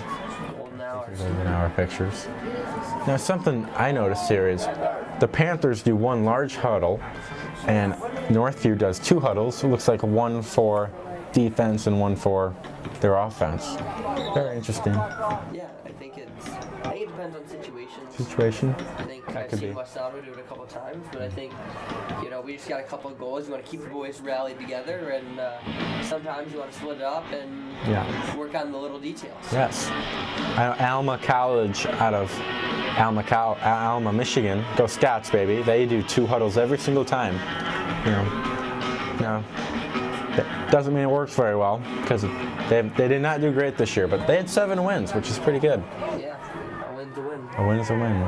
Golden hour. Golden hour pictures. Now, something I noticed here is the Panthers do one large huddle, and Northview does 2 huddles. It looks like one for defense and one for their offense. Very interesting Yeah, I think it depends on situations. situation. I think I've could seen be. West Alva do it a couple times, but I think, we just got a couple of goals. You want to keep the boys rallied together, and sometimes you want to split it up and work on the little details. Yes. Alma College out of Alma, Michigan. Go Scouts, baby. They do 2 huddles every single time. No. That doesn't mean it works very well because they did not do great this year, but they had 7 wins, which is pretty good. Yeah, a win's a win. A win is a win.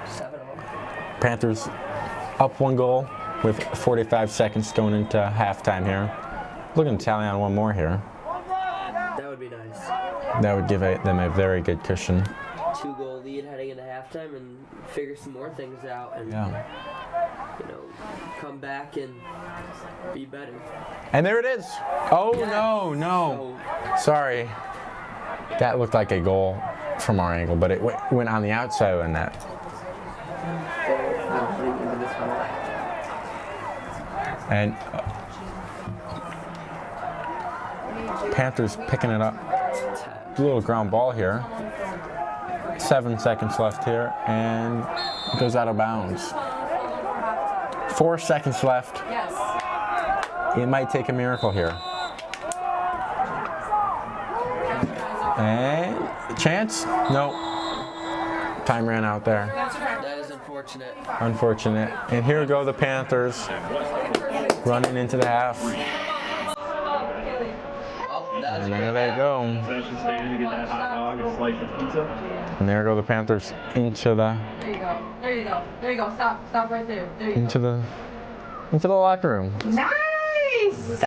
7 of them. Panthers up 1 goal with 45 seconds going into halftime here. Looking to tally on 1 more here. That would be nice. That would give them a very good cushion. 2-goal lead heading into halftime and figure some more things out and come back and be better. And there it is. Oh, Yeah. no. Sorry. That looked like a goal from our angle, but it went on the outside of the net. And Panthers picking it up. A little ground ball here. 7 seconds left here, and it goes out of bounds. 4 seconds left. It might take a miracle here. And chance? No. Time ran out there. That is unfortunate. Unfortunate. And here go the Panthers running into the half. Well, that's And there they go. Concession stand to get that hot dog and slice of pizza. And there go the Panthers into the There you go. There you go. There you go. Stop right there. There you into the locker room. go. Nice!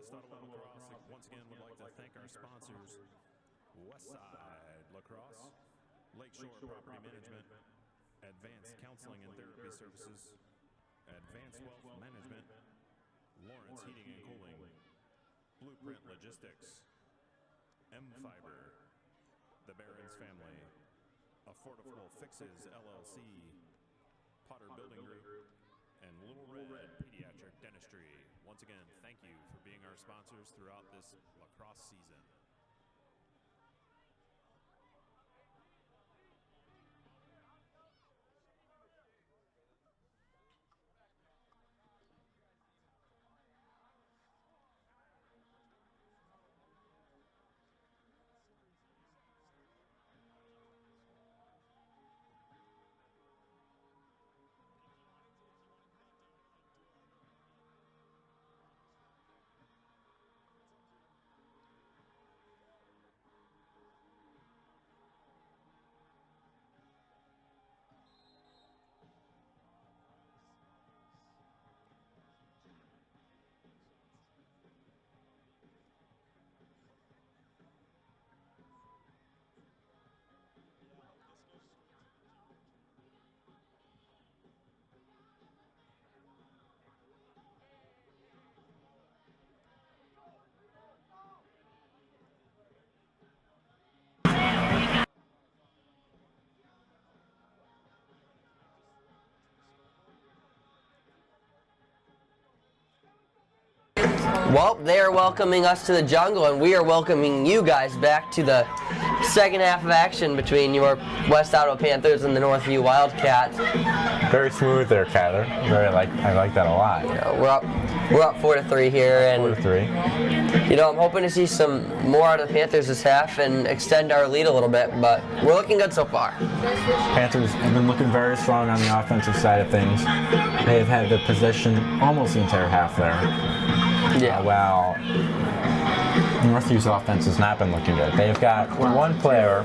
Lacrosse once again would like to thank our sponsors, Westside Lacrosse, Lakeshore Property Management, Advanced Counseling and Therapy Services, Advanced Wealth Management, Lawrence Heating and Cooling, Blueprint Logistics, M-Fiber, The Barron's Family, Affordable Fixes LLC, Potter Building Group, and Little Red Pediatric Dentistry. Once again, thank you for being our sponsors throughout this lacrosse season. Well, they're welcoming us to the jungle, and we are welcoming you guys back to the second half of action between your West Ottawa Panthers and the Northview Wildcats. Very smooth there, Kyler. I like that a lot. You know, we're up 4-3 here, and 4-3. you know, I'm hoping to see some more out of the Panthers this half and extend our lead a little bit, but we're looking good so far. Panthers have been looking very strong on the offensive side of things. They have had the possession almost the entire half there. Yeah. Well, Northview's offense has not been looking good. They've got one player,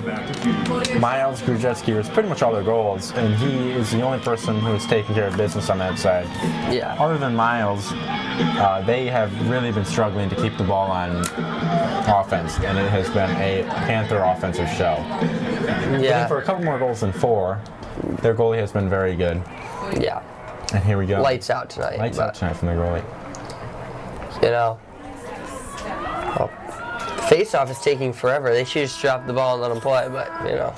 Miles Grujewski, who's pretty much all their goals, and he is the only person who is taking care of business on that side. Yeah. Other than Miles, they have really been struggling to keep the ball on offense, and it has been a Panther offensive show. Yeah. Looking for a couple more goals than 4. Their goalie has been very good. Yeah. And here we go. Lights out tonight. Lights out tonight from the goalie. You know, face-off is taking forever. They should just drop the ball and let them play, but, you know.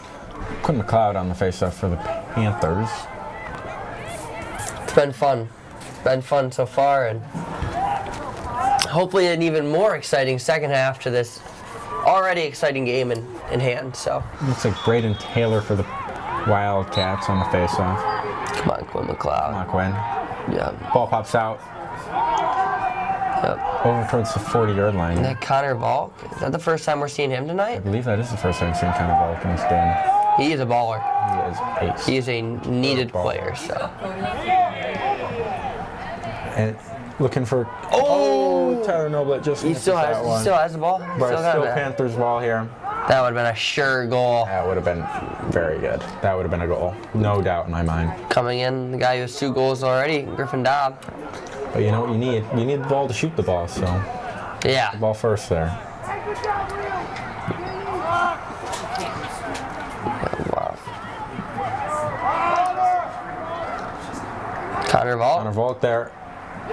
Quinn McLeod on the face-off for the Panthers. It's been fun. Been fun so far, and hopefully an even more exciting second half to this already exciting game in hand, so. Looks like Braden Taylor for the Wildcats on the face-off. Come on, Quinn McLeod. Come on, Quinn. Yeah. Ball pops out. Yep. Over towards the 40-yard line. And that Connor Volk, is that the first time we're seeing him I tonight? believe that is the first time I've seen Connor Volk in this game. He is a baller. He is ace. He is a needed player, so. And looking for... Oh! Tyler Noblet just He still has the ball? But got still that. Panthers ball here. That would have been a sure goal. That would have been very good. That would have been a goal. No doubt in my mind. Coming in, the guy who has 2 goals already, Griffin Dobb. But you know what you need? You need the ball to shoot the ball, so... Yeah. The ball first there. Wow. Connor Volk. Connor Volk there.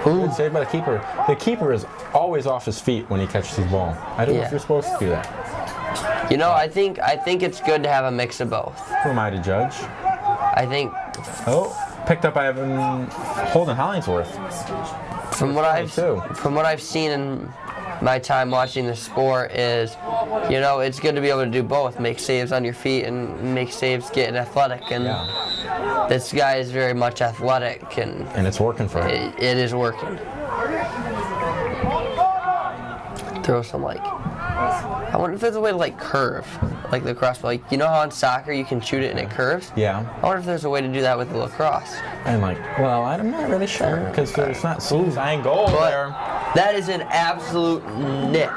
Good save by the keeper. The keeper is always off his feet when he catches the ball. I don't know if you're supposed to do that. You know, I think it's good to have a mix of both. Who am I to judge? I think Picked up by Holden Hollingsworth. from what I've seen in my time watching the sport is, you know, it's good to be able to do both, make saves on your feet and make saves getting athletic. And this guy is very much athletic, and it's working for him. It is working. Throw some I wonder if there's a way to curve, like the lacrosse. Like, you know how in soccer you can shoot it and it curves? Yeah. I wonder if there's a way to do that with the lacrosse. And well, I'm not really sure because there's not design goal there. That is an absolute nip.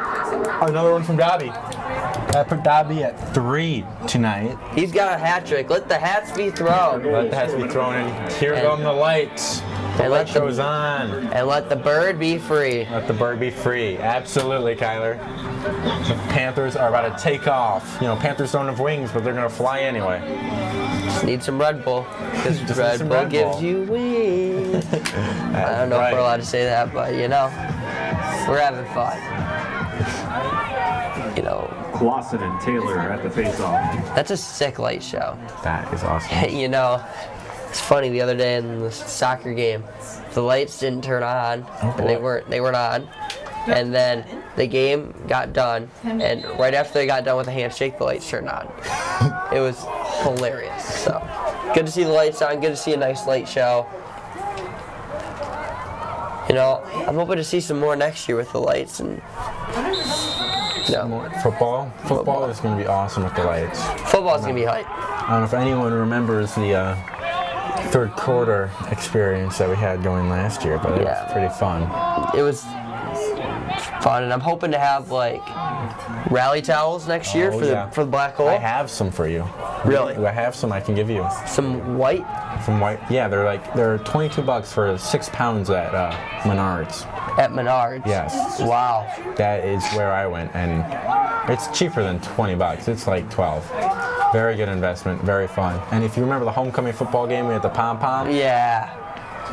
Another one from Dobby. I put Dobby at 3 tonight. He's got a hat trick. Let the hats be thrown. Let the hats be thrown in. Here come the lights. The light show's on. And let the bird be free. Let the bird be free. Absolutely, Kyler. The Panthers are about to take off. You know, Panthers don't have wings, but they're going to fly anyway. Just need some Red Bull. Because Red Bull gives you wings. I don't know if we're allowed to say that, but you know, we're having fun. You know. Clausen and Taylor at the face-off. That's a sick light show. That is awesome. You know, it's funny, the other day in the soccer game, the lights didn't turn on, and they weren't on. And then the game got done, and right after they got done with the handshake, the lights turned on. It was hilarious. So, good to see the lights on, good to see a nice light show. You know, I'm hoping to see some more next year with the lights and more football. Football is going to be awesome with the lights. Football's going to be hype. I don't know if anyone remembers the third quarter experience that we had going last year, but it was pretty fun. It was fun, and I'm hoping to have like rally towels next year for the black hole. I have some for you. Really? I have some I can give you. Some white? Some white. Yeah, they're $22 for 6 pounds at Menards. At Menards? Yes. Wow. That is where I went, and it's cheaper than $20. It's like 12. Very good investment, very fun. And if you remember the homecoming football game, we had the pom-pom. Yeah.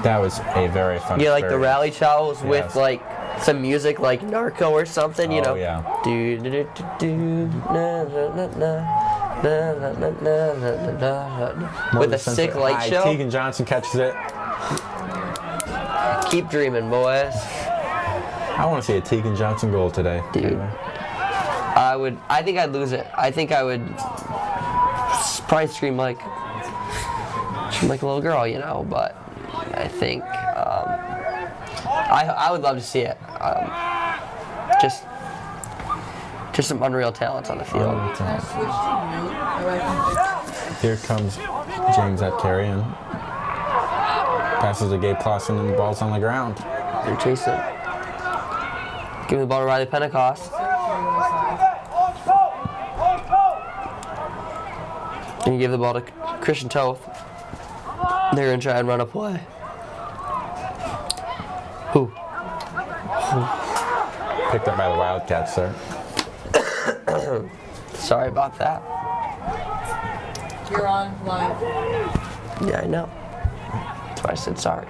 That was a very fun experience. Yeah, like the rally towels with like some music like Narco or something, you know. Yeah. Do do do do na na na na na na na na. With a sick light show. Tegan Johnson catches it. Keep dreaming, boys. I want to see a Tegan Johnson goal today. Dude. I think I'd lose it. I think I would probably scream like a little girl, you know, but I think I would love to see it. Just some unreal talents on the field. Here comes James at carry and passes to Gabe Clausen and the ball's on the ground. They're chasing. Give me the ball to Riley Pentecost. And you give the ball to Christian Toth. They're going to try and run a play. Who? Picked up by the Wildcats, sir. Sorry about that. You're on live. Yeah, I know. That's why I said sorry.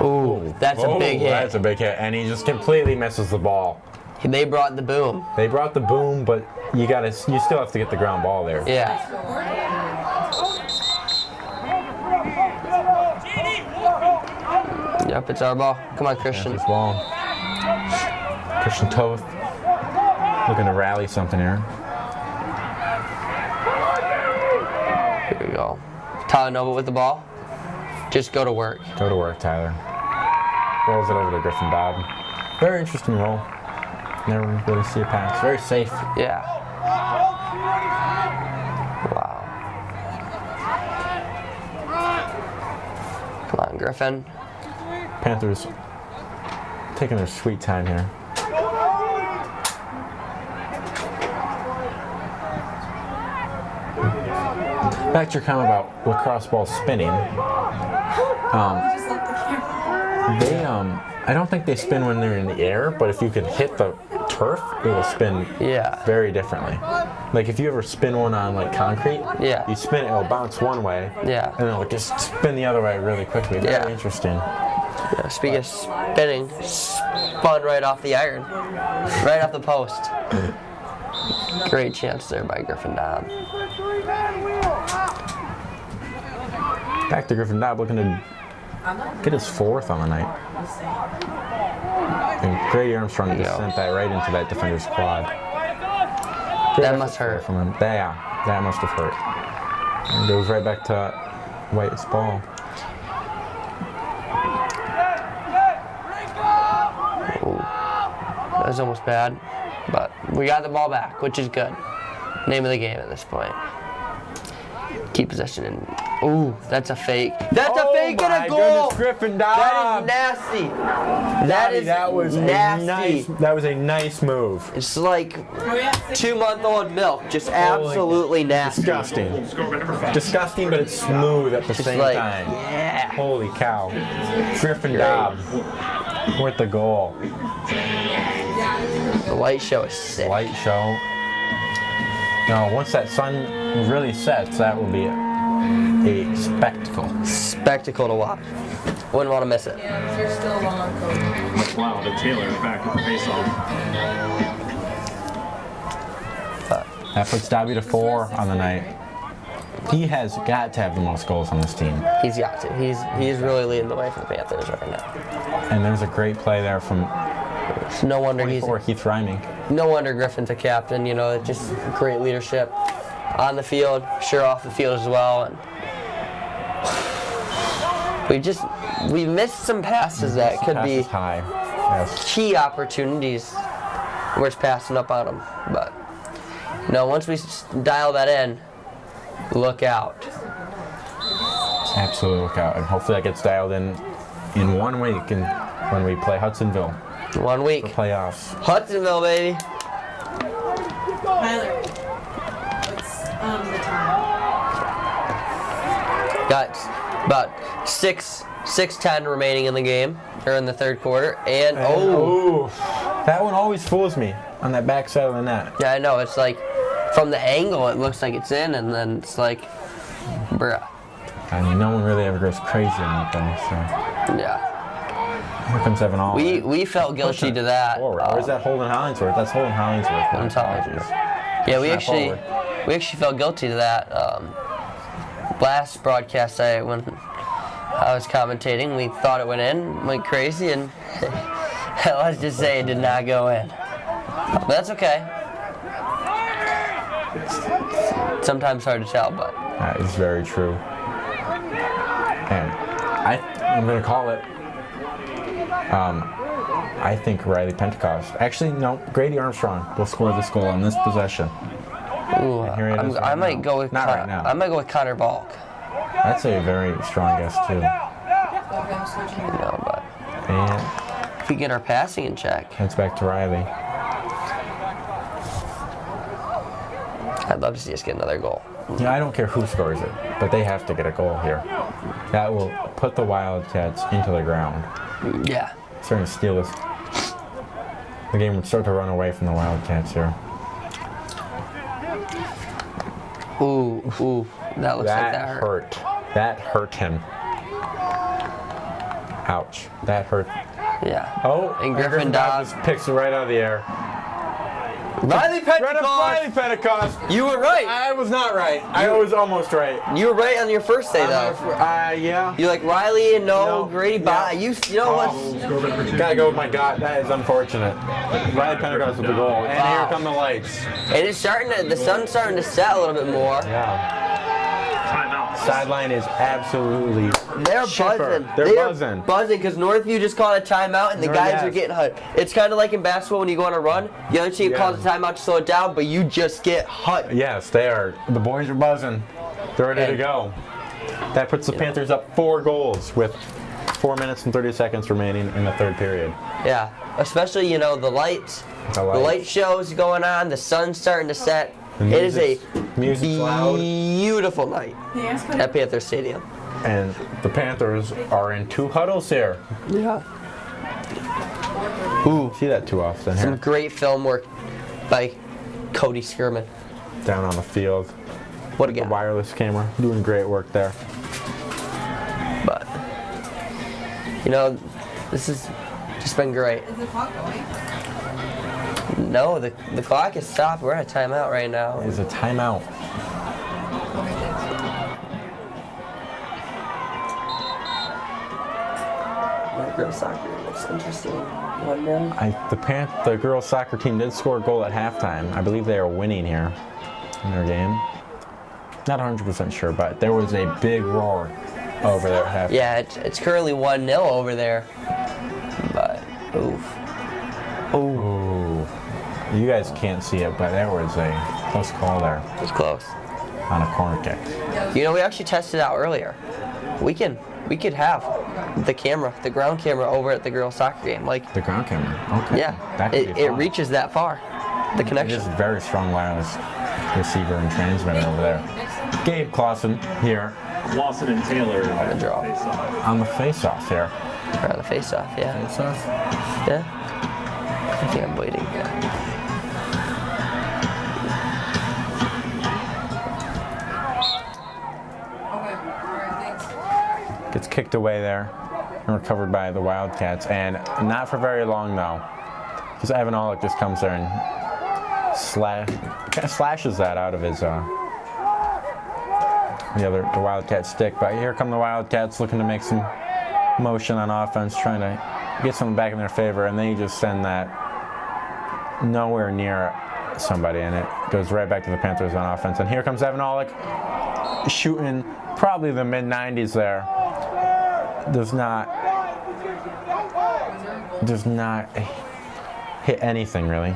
Ooh, that's a big hit. That's a big hit, and he just completely misses the ball. They brought the boom. They brought the boom, but you still have to get the ground ball there. Yeah. Yep, it's our ball. Come on, Christian. Panthers ball. Christian Toth looking to rally something here. Here we go. Tyler Nova with the ball. Just go to work. Go to work, Tyler. Rolls it over to Griffin Dobb. Very interesting roll. Never really see a pass. Very safe. Yeah. Wow. Come on, Griffin. Panthers taking their sweet time here. Back to your comment about lacrosse balls spinning. I don't think they spin when they're in the air, but if you can hit the turf, it will spin very differently. Like if you ever spin one on like concrete, you spin it, it'll bounce one way, and then it'll just spin the other way really quickly. Very interesting. Yeah, speaking of spinning, spun right off the iron, right off the post. Great chance there by Griffin Dobb. Back to Griffin Dobb looking to get his 4th on the night. And Grady Armstrong just sent that right into that defender's quad. That must hurt. From him. That must have hurt. And goes right back to White's ball. Ooh. That was almost bad, but we got the ball back, which is good. Name of the game at this point. Keep possession and Ooh, that's a fake. That's a fake and a goal. Goodness, Griffin Dobbs. That is nasty. That was nasty. That was a nice move. It's like 2-month-old milk, just absolutely nasty. Disgusting. Disgusting, but it's smooth at the same like, time. yeah. Holy cow. Griffin Dobbs with the goal. The light show is sick. Light show. No, once that sun really sets, that will be a spectacle. Spectacle to watch. Wouldn't want to miss it. Yeah, you're still long, Cody. Wow, the Taylor back at the face-off. That puts Dobby to 4 on the night. He has got to have the most goals on this team. He's got to. He's really leading the way for the Panthers right now. And there's a great play there from No wonder Heath Rhyming. No wonder Griffin's a captain. You know, just great leadership on the field, sure off the field as well. And we missed some passes that could be high. Yes. key opportunities. We're just passing up on them, but once we dial that in, look out. Absolutely look out, and hopefully that gets dialed in 1 week, and when we play Hudsonville. 1 week. For playoffs. Hudsonville, baby. Tyler, what's the time? Got about 6:10 remaining in the game, or in the third quarter, and that one always fools me on that back side of the net. Yeah, I know. It's like from the angle, it looks like it's in, and then it's like, bruh. I mean, no one really ever goes crazy on anything, so. Yeah. Here comes Evan All. We felt guilty to that. Or is that Holden Hollingsworth? That's Holden Hollingsworth. I'm telling you. Yeah, we actually felt guilty to that. Last broadcast when I was commentating, we thought it went in, went crazy, and let's just say it did not go in. But that's okay. It's sometimes hard to tell, but that is very true. And I'm going to call it. I think Riley Pentecost. Actually, no, Grady Armstrong will score this goal on this possession. Ooh, I might go with right now. I might go with Connor Balk. That's a very strong guess too. No, but And if we get our passing in check, it's back to Riley. I'd love to see us get another goal. Yeah, I don't care who scores it, but they have to get a goal here. That will put the Wildcats into the ground. Yeah. Starting to steal this. The game would start to run away from the Wildcats here. Ooh, that looks like that hurt. That hurt him. Ouch. That hurt. Yeah. Oh, and Griffin Dobbs just picks it right out of the air. Riley Pentecost! Riley Pentecost! You were right. I was not right. I was almost right. You were right on your first day, though. Yeah. You're like, Riley and Grady bye. You know what? Gotta go with my gut. That is unfortunate. Riley Pentecost with the goal. And here come the lights. And it's the sun's starting to set a little bit more. Yeah. Sideline is absolutely They're chipper. buzzing. They're buzzing. Buzzing because Northview just called a timeout and the guys are getting hyped. It's kind of like in basketball when you go on a run. The other team calls a timeout to slow it down, but you just get hyped. Yes, they are. The boys are buzzing. They're ready to go. That puts the Panthers up 4 goals with 4 minutes and 30 seconds remaining in the third period. Yeah, especially, the lights. The light show's going on. The sun's starting to set. It is a beautiful night at Panther Stadium. And the Panthers are in 2 huddles here. Yeah. Ooh, see that too often Some here. great film work by Cody Skirman. Down on the field. What a The guy. wireless camera, doing great work there. But, this has just been great. Is the clock going? No, the clock is stopped. We're at a timeout right now. It's a timeout. Girls soccer looks interesting. 1-0. The girls soccer team did score a goal at halftime. I believe they are winning here in their game. Not 100% sure, but there was a big roar over there at halftime. Yeah, it's currently 1-0 over there. But, oof. Ooh. You guys can't see it, but there was a close call there. It was close. on a corner kick. You know, we actually tested out earlier. We could have the ground camera over at the girls' soccer game. Like The ground camera. Okay. yeah, That could be it fun. reaches that far. The It connection. is a very strong wireless receiver and transmitter over there. Gabe Clausen here Lawson and Taylor The draw. face off. on the face-off here. Or on the face-off, yeah. Face-off? Yeah. I think I'm waiting. Yeah. Okay, alright, thanks. Gets kicked away there and recovered by the Wildcats. And not for very long, though. Because Evan Olick just comes there and slashes that out of his the Wildcat stick. But here come the Wildcats looking to make some motion on offense, trying to get something back in their favor, and they just send that nowhere near somebody, and it goes right back to the Panthers on offense. And here comes Evan Olick shooting probably the mid-90s there. Does not hit anything really,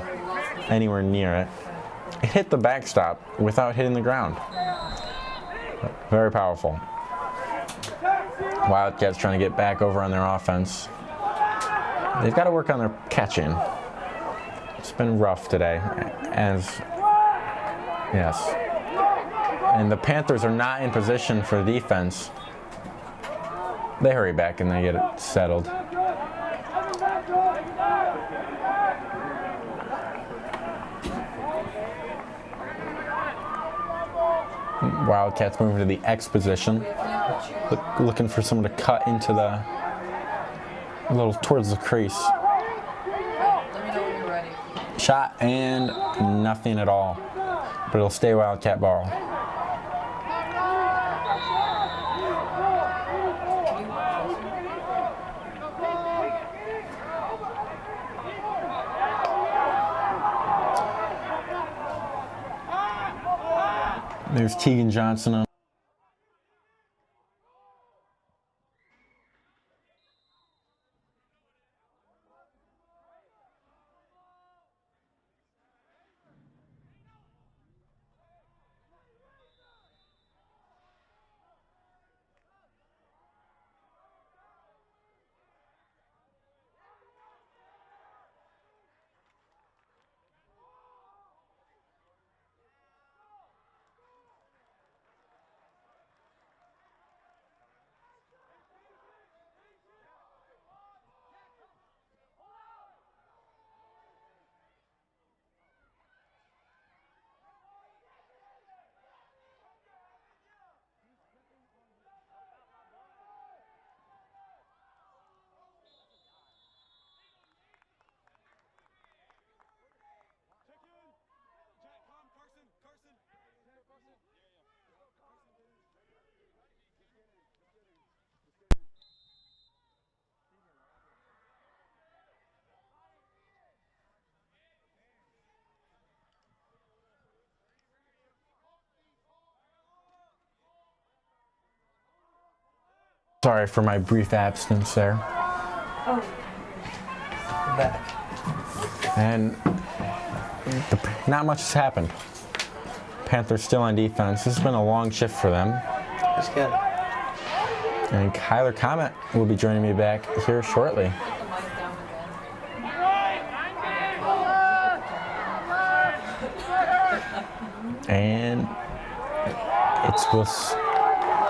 anywhere near it. It hit the backstop without hitting the ground. Very powerful. Wildcats trying to get back over on their offense. They've got to work on their catching. It's been rough today, yes. And the Panthers are not in position for defense. They hurry back and they get it settled. Wildcats moving to the X position, looking for someone to cut into a little towards the crease. Let me know when you're ready. Shot and nothing at all, but it'll stay Wildcat ball. There's Tegan Johnson on. Sorry for my brief absence there. Back. And not much has happened. Panthers still on defense. This has been a long shift for them. That's good. And Kyler Comet will be joining me back here shortly. And we'll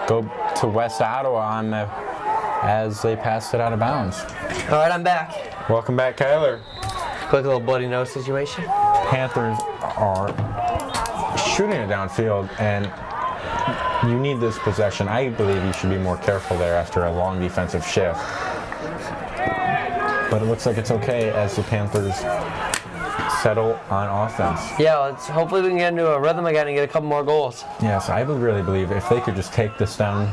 go to West Ottawa on as they pass it out of bounds. All right, I'm back. Welcome back, Kyler. Quick little bloody nose situation. Panthers are shooting it downfield, and you need this possession. I believe you should be more careful there after a long defensive shift. But it looks like it's okay as the Panthers settle on offense. Yeah, hopefully we can get into a rhythm again and get a couple more goals. Yes, I would really believe if they could just take this down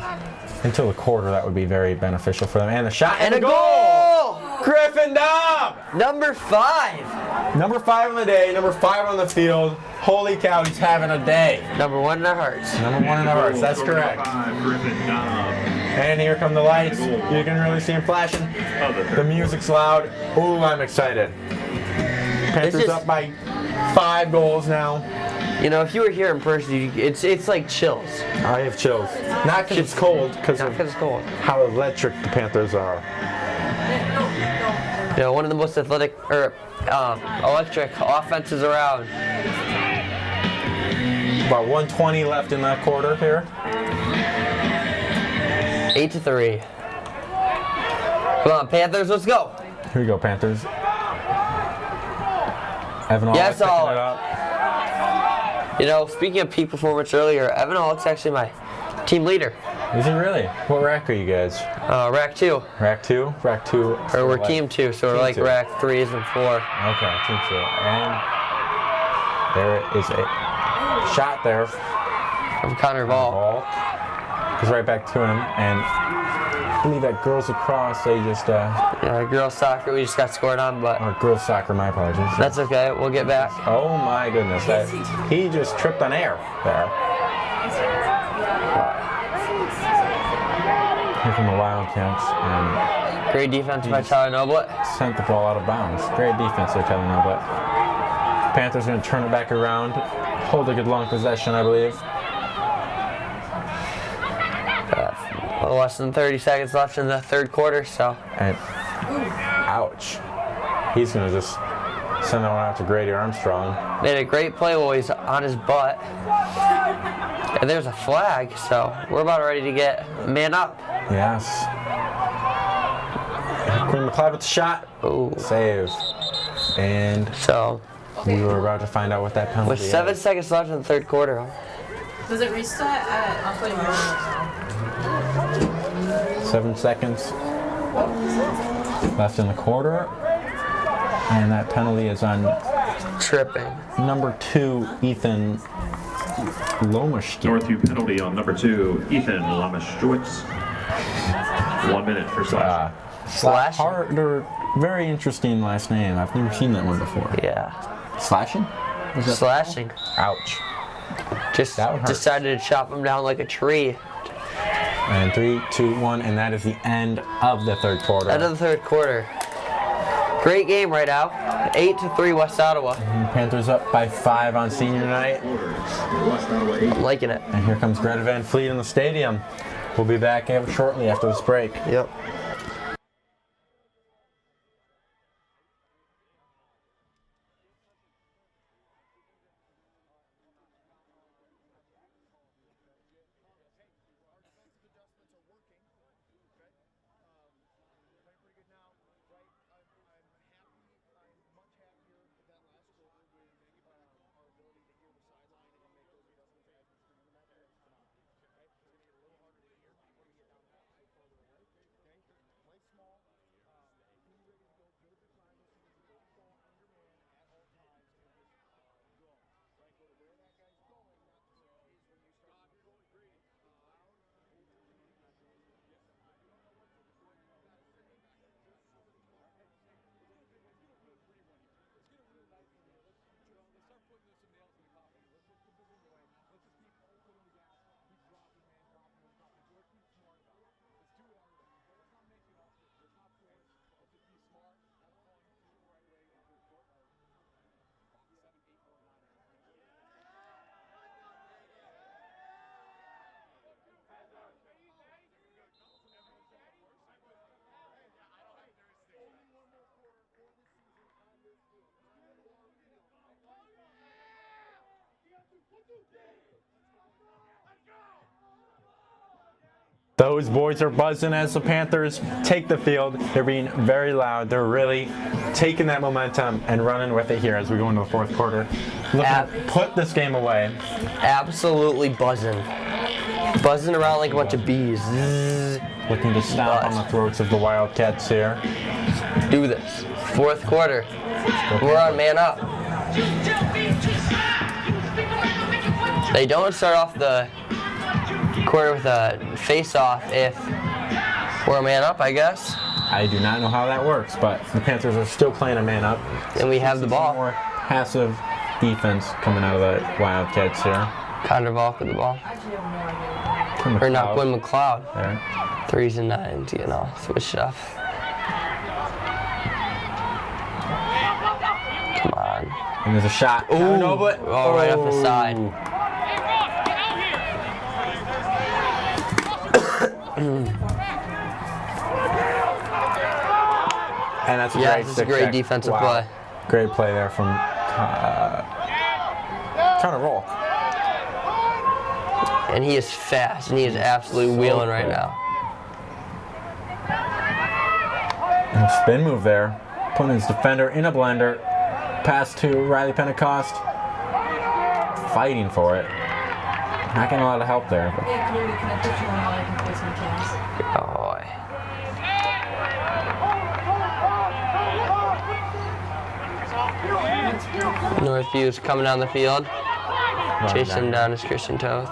until the quarter, that would be very beneficial for them. And a shot And a goal! Griffin Dobb! Number 5. Number 5 on the day, number 5 on the field. Holy cow, he's having a day. Number 1 in our hearts. Number 1 in our hearts, that's correct. Griffin Dobb. And here come the lights. You can really see them flashing. The music's loud. Ooh, I'm excited. Panthers is- up by 5 goals now. You know, if you were here in person, it's like chills. I have chills. Not because it's cold, because it's cold. how electric the Panthers are. You know, one of the most athletic or electric offenses around. About 1:20 left in that quarter here. 8-3. Come on, Panthers, let's go. Here we go, Panthers. Evan Yes, picking all. it up. You know, speaking of peak performance earlier, Evan Allick's actually my team leader. Is he really? What rack are you guys? Rack 2. Rack 2? Rack 2. Or we're team 2, so we're Team like 2. rack 3s and 4. Okay, team 2. And there is a shot there. From Connor Ball. Ball goes right back to him, and I believe that girls lacrosse, they just Girls soccer, we just got scored on, but or girls soccer, my apologies. that's okay. We'll get back. Oh my goodness, he just tripped on air there. Here from the Wildcats, and Great defense by Tyler Noblet. sent the ball out of bounds. Great defense there, Tyler Noblet. Panthers going to turn it back around, hold a good long possession, I believe. A little less than 30 seconds left in the third quarter, so. And ouch. He's going to just send that one out to Grady Armstrong. Made a great play while he's on his butt. And there's a flag, so we're about ready to get man up. Yes. Quinn McLeod with the shot. Ooh. Save. And So, we were about to find out what that penalty with 7 is. seconds left in the third quarter. Does it restart at, I'll play more. 7 seconds left in the quarter. And that penalty is on Tripping. number 2, Ethan Lomashkin. Northview penalty on number 2, Ethan Lamashowitz. 1 minute for slash. Slashing. Harder, very interesting last name. I've never seen that one before. Yeah. Slashing? Slashing. Ouch. Just That one hurts. decided to chop him down like a tree. And 3, 2, 1, and that is the end of the third quarter. End of the third quarter. Great game right now. 8-3 West Ottawa. Panthers up by 5 on senior night. I'm liking it. And here comes Greta Van Fleet in the stadium. We'll be back shortly after this break. Yep. Those boys are buzzing as the Panthers take the field. They're being very loud. They're really taking that momentum and running with it here as we go into the fourth quarter. Looking to put this game away. Absolutely buzzing. Buzzing around like a bunch of bees. Zzz. Looking to stomp on the throats of the Wildcats here. Do this. Fourth quarter. We're on man up. They don't start off the quarter with a face-off if we're a man up, I guess. I do not know how that works, but the Panthers are still playing a man up. And we have the ball. More passive defense coming out of the Wildcats here. Connor Ball with the ball. Quinn Or not McLeod Quinn McLeod. there. 3s and 9s, you know, switch stuff. Come on. And there's a shot. Ooh. No, but Oh, right off the side. And that's a Yeah, great this is a stick great check. defensive Wow. play. Great play there from trying to roll. And he is fast, and he is absolutely wheeling right now. And spin move there, putting his defender in a blender. Pass to Riley Pentecost, fighting for it. Not getting a lot of help there. But Hey, Chloe, can I put you on while I can play some tennis? Oh, boy. Northview's coming down the field. Chasing him down is Christian Toth.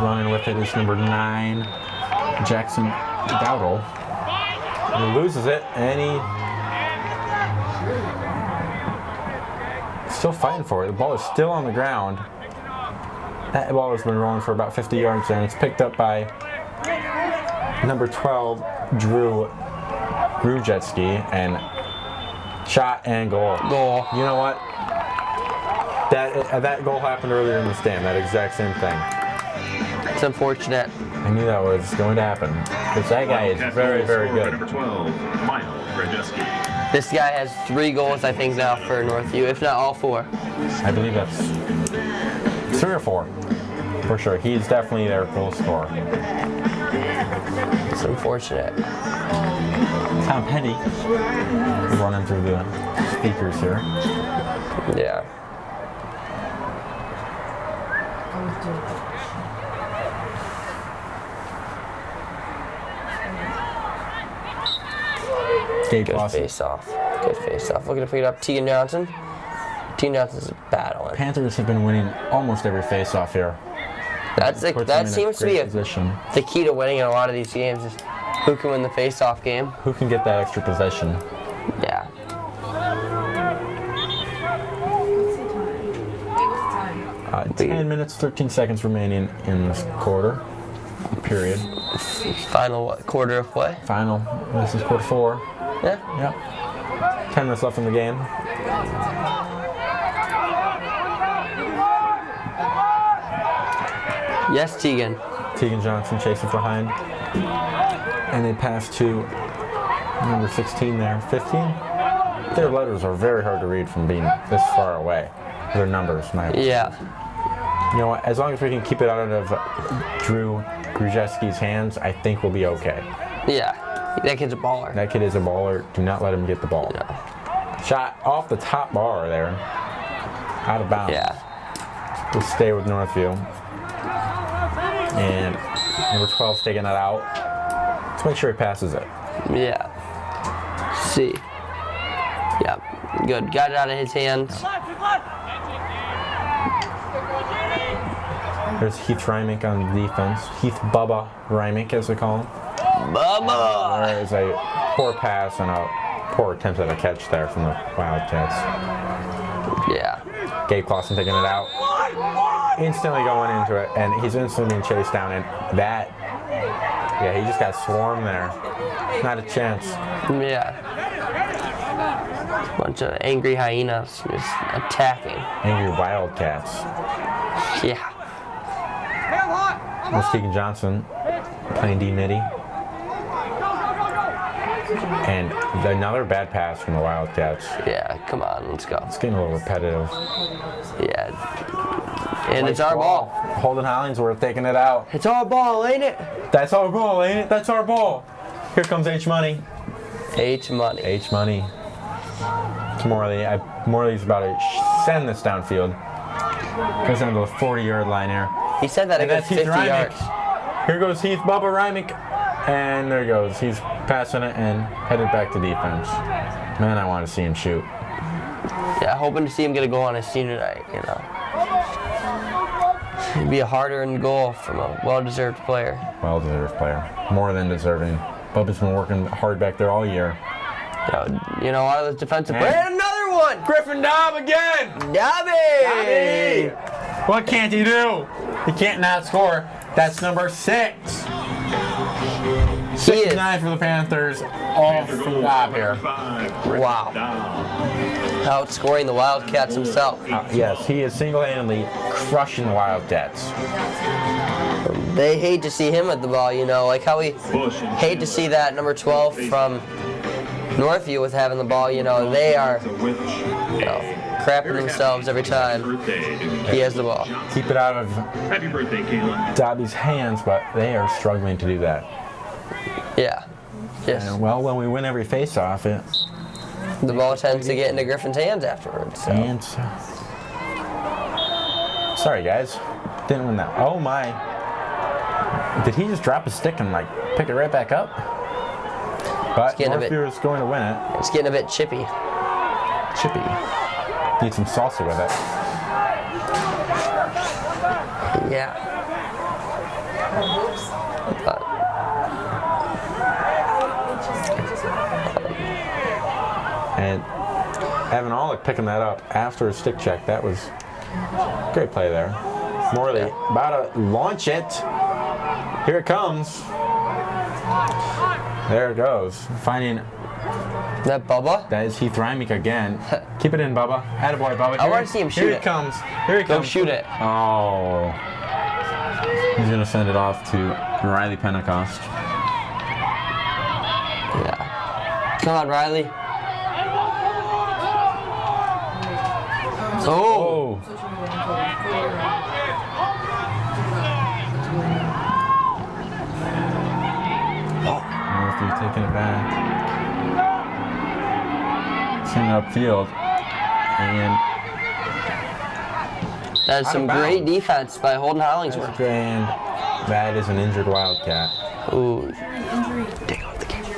Running with it is number 9, Jackson Dowdle. And he loses it, and he's still fighting for it. The ball is still on the ground. That ball has been rolling for about 50 yards there, and it's picked up by number 12, Drew Grujetsky, and shot and goal. Goal. You know what? That goal happened earlier in this game, that exact same thing. It's unfortunate. I knew that was going to happen, because that guy is very, very good. Number 12, Miles Rajeski. This guy has 3 goals, I think, now for Northview, if not all 4. I believe that's 3 or 4, for sure. He's definitely their goal scorer. It's unfortunate. Tom Petty running through the speakers here. Yeah. Gabe Good Lawson. face off. Good face off. Looking to pick it up, Tegan Johnson. Tegan Johnson's battling. Panthers have been winning almost every face-off here. Puts them in that a seems to great be position. the key to winning in a lot of these games is who can win the face-off game. Who can get that extra possession? Yeah. What's the time? 10 minutes, 13 seconds remaining in this quarter. Period. Final quarter of play. Final. This is quarter 4. Yeah. Yep. 10 minutes left in the game. Yes, Tegan. Tegan Johnson chasing behind. And they pass to number 16 there. 15? Their letters are very hard to read from being this far away. Their numbers, my opinion. Yeah. You know what? As long as we can keep it out of Drew Grujewski's hands, I think we'll be okay. Yeah. That kid's a baller. That kid is a baller. Do not let him get the ball. No. Shot off the top bar there. Out of bounds. Yeah. We'll stay with Northview. And number 12's taking that out. Let's make sure he passes it. Yeah. See. Yeah. Good. Got it out of his hands. There's Heath Reimick on defense. Heath Bubba Reimick, as we call him. Bubba! There is a poor pass and a poor attempt at a catch there from the Wildcats. Yeah. Gabe Clausen taking it out. Instantly going into it, and he's instantly being chased down. And that, yeah, he just got swarmed there. Not a chance. Yeah. Bunch of angry hyenas just attacking. Angry Wildcats. Yeah. There's Tegan Johnson playing D-Nitty. And another bad pass from the Wildcats. Yeah. Come on. Let's go. It's getting a little repetitive. Yeah. And it's our ball. Holden Hollingsworth taking it out. It's our ball, ain't it? That's our ball, ain't it? That's our ball. Here comes H-Money. H-Money. H-Money. To Morley. Morley's about to send this downfield. Goes down to the 40-yard line here. He said that And against that's Heath 50 Reimick. yards. Here goes Heath Bubba Reimick. And there he goes. He's passing it and headed back to defense. Man, I want to see him shoot. Yeah, hoping to see him get a goal on his senior night, you know. It'd be a hard-earned goal from a well-deserved player. Well-deserved player. More than deserving. Bubba's been working hard back there all year. You know, a lot of those defensive players. And another one! Griffin Dobb again! Dobby! What can't he do? He can't not score. That's number 6. 69 for the Panthers. All from Bob here. Wow. Outscoring the Wildcats himself. Yes, he is single-handedly crushing the Wildcats. They hate to see him at the ball, you know, like how we hate to see that number 12 from Northview with having the ball, you know, they are, you know, crapping themselves every time he has the ball. Keep it out of Happy birthday, Caitlin. Dobby's hands, but they are struggling to do that. Yeah. Yes. And, well, when we win every face-off, The ball tends to get into Griffin's hands afterwards. So. And sorry, guys, didn't win that. Oh my! Did he just drop a stick and like pick it right back up? But Northview is going to win it. It's getting a bit chippy. Chippy. Need some salsa with it. Yeah. But and Evan Olick picking that up after a stick check. That was a great play there. Morley about to launch it. Here it comes. There it goes. Finding that Bubba? That is Heath Reimick again. Keep it in, Bubba. Attaboy, Bubba. I want to see him shoot it. Here it comes. Here it comes. Go shoot it. Oh. He's going to send it off to Riley Pentecost. Yeah. Come on, Riley. Oh. Northview taking it back. Sending it upfield. And that's some great defense by Holden Hollingsworth. And that is an injured Wildcat. Ooh. Take off the camera.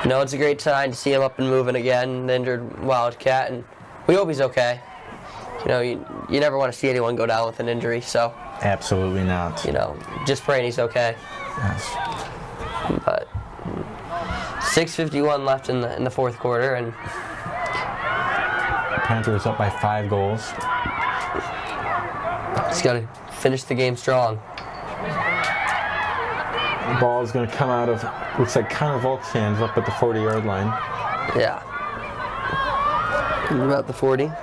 You know, it's a great sign to see him up and moving again, the injured Wildcat, and we hope he's okay. You know, you never want to see anyone go down with an injury, so. Absolutely not. You know, just praying he's okay. Yes. But 6:51 left in the fourth quarter, and Panthers up by 5 goals. He's got to finish the game strong. The ball is going to come out of, looks like Connor Volk's hands up at the 40-yard line. Yeah. About the 40. And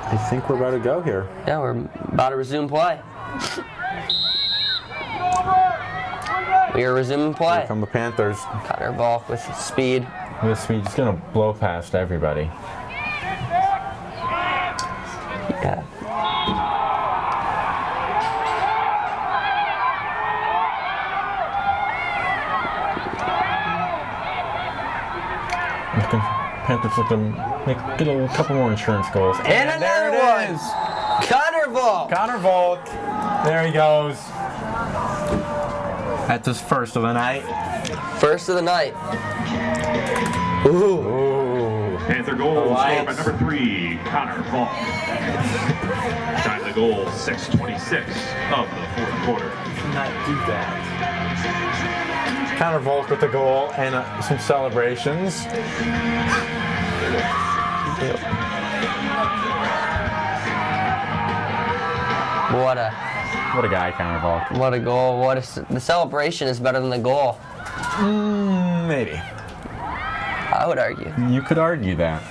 I think we're about to go here. Yeah, we're about to resume play. We are resuming play. Here come the Panthers. Connor Volk with speed. With speed, just going to blow past everybody. Yeah. Panthers look to get a couple more insurance goals. And another there it one. is. Connor Volk. Connor Volk. There he goes. That's his first of the night. First of the night. Ooh. Ooh. Panther goal scored by number 3, Connor Volk. Time the goal, 6:26 of the fourth quarter. Not do that. Connor Volk with the goal and some celebrations. What a guy, Connor Volk. What a goal. The celebration is better than the goal. Maybe. I would argue. You could argue that.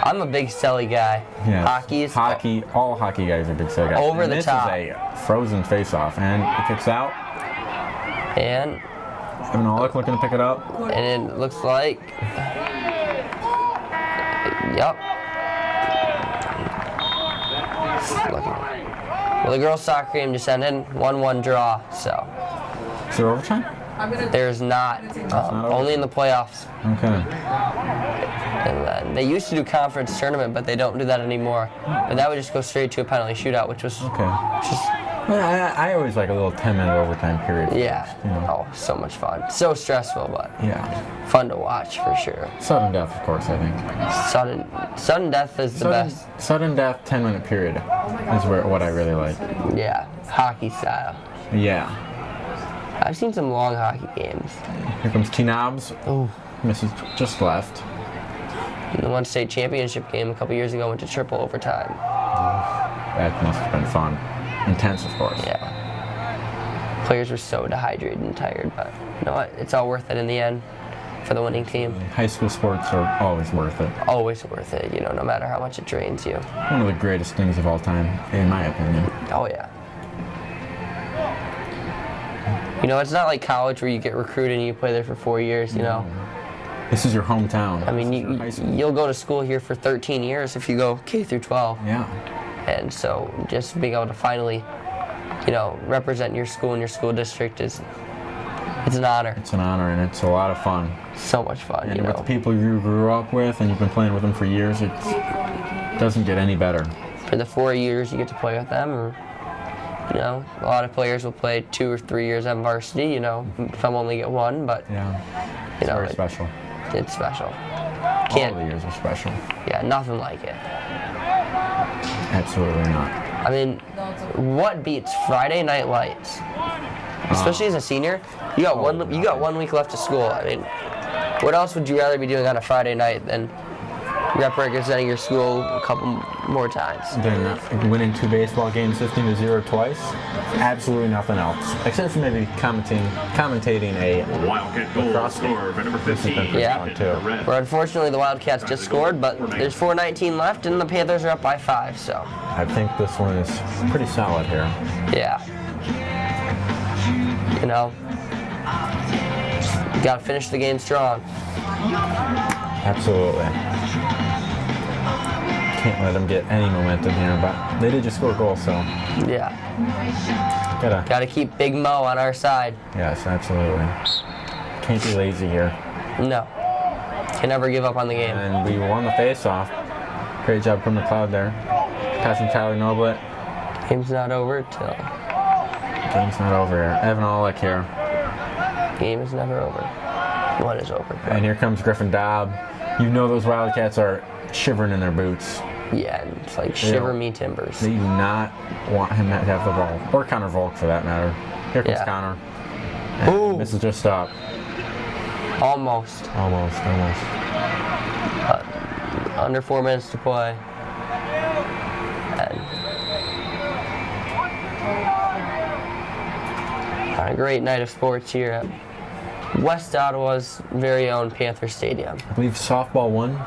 I'm a big Selly guy. Yeah. Hockey. All hockey guys are big Selly guys. Over and the top. This is a frozen face-off, and it kicks out. And Evan Olick looking to pick it up. And it looks like, yep. Well, the girls' soccer game just ended, 1-1 draw, so. Is there overtime? There's not, only in the playoffs. Okay. And they used to do conference tournament, but they don't do that anymore. But that would just go straight to a penalty shootout, which was just, Well, I always like a little 10-minute overtime period. yeah. You know. Oh, so much fun. So stressful, but Yeah. fun to watch for sure. Sudden death, of course, I think. Sudden death is the best. Sudden death 10-minute period is what I really like. Yeah, hockey style. Yeah. I've seen some long hockey games. Here comes T. Knobs. Oh, Misses just left. the one state championship game a couple years ago went to triple overtime. That must have been fun. Intense, of course. Yeah. Players were so dehydrated and tired, but you know what? It's all worth it in the end for the winning team. High school sports are always worth it. Always worth it, you know, no matter how much it drains you. One of the greatest things of all time, in my opinion. Oh, yeah. You know, it's not like college where you get recruited and you play there for 4 years, you know. This is your hometown. I mean, you'll go to school here for 13 years if you go K through 12. Yeah. And so just being able to finally, you know, represent your school and your school district it's an honor. It's an honor, and it's a lot of fun. So much fun, And you with know. the people you grew up with and you've been playing with them for years, it doesn't get any better. For the 4 years you get to play with them, or, you know, a lot of players will play 2 or 3 years on varsity, you know, some only get one, but, Yeah. you It's know, very special. it's special. All Can't, the years are special. yeah, nothing like it. Absolutely not. I mean, what beats Friday Night Lights? Especially as a senior, you got one week left of school. I mean, what else would you rather be doing on a Friday night than representing your school a couple more times? Then winning 2 baseball games 15-0 twice. Absolutely nothing else. Except for maybe commentating a Wildcat goal Lacrosse game. scorer by number This has been 15. pretty Yeah. fun too. Where unfortunately the Wildcats just scored, but there's 4:19 left and the Panthers are up by 5, so I think this one is pretty solid here. yeah. You know, you gotta finish the game strong. Absolutely. Can't let them get any momentum here, but they did just score a goal, so Yeah. gotta. Keep Big Mo on our side. Yes, absolutely. Can't be lazy here. No. Can never give up on the game. And we won the face-off. Great job from McLeod there. Passing Tyler Noblet. Game's not over till Game's not over here. Evan Olick here. game is never over. What is over? And here comes Griffin Dobb. You know those Wildcats are shivering in their boots. Yeah, it's like shiver me timbers. They do not want him to have the ball. Or Connor Volk, for that matter. Here comes Yeah. Connor. And Ooh. Misses just stop. Almost. Almost. Under 4 minutes to play. And on a great night of sports here at West Ottawa's very own Panther Stadium, I believe softball won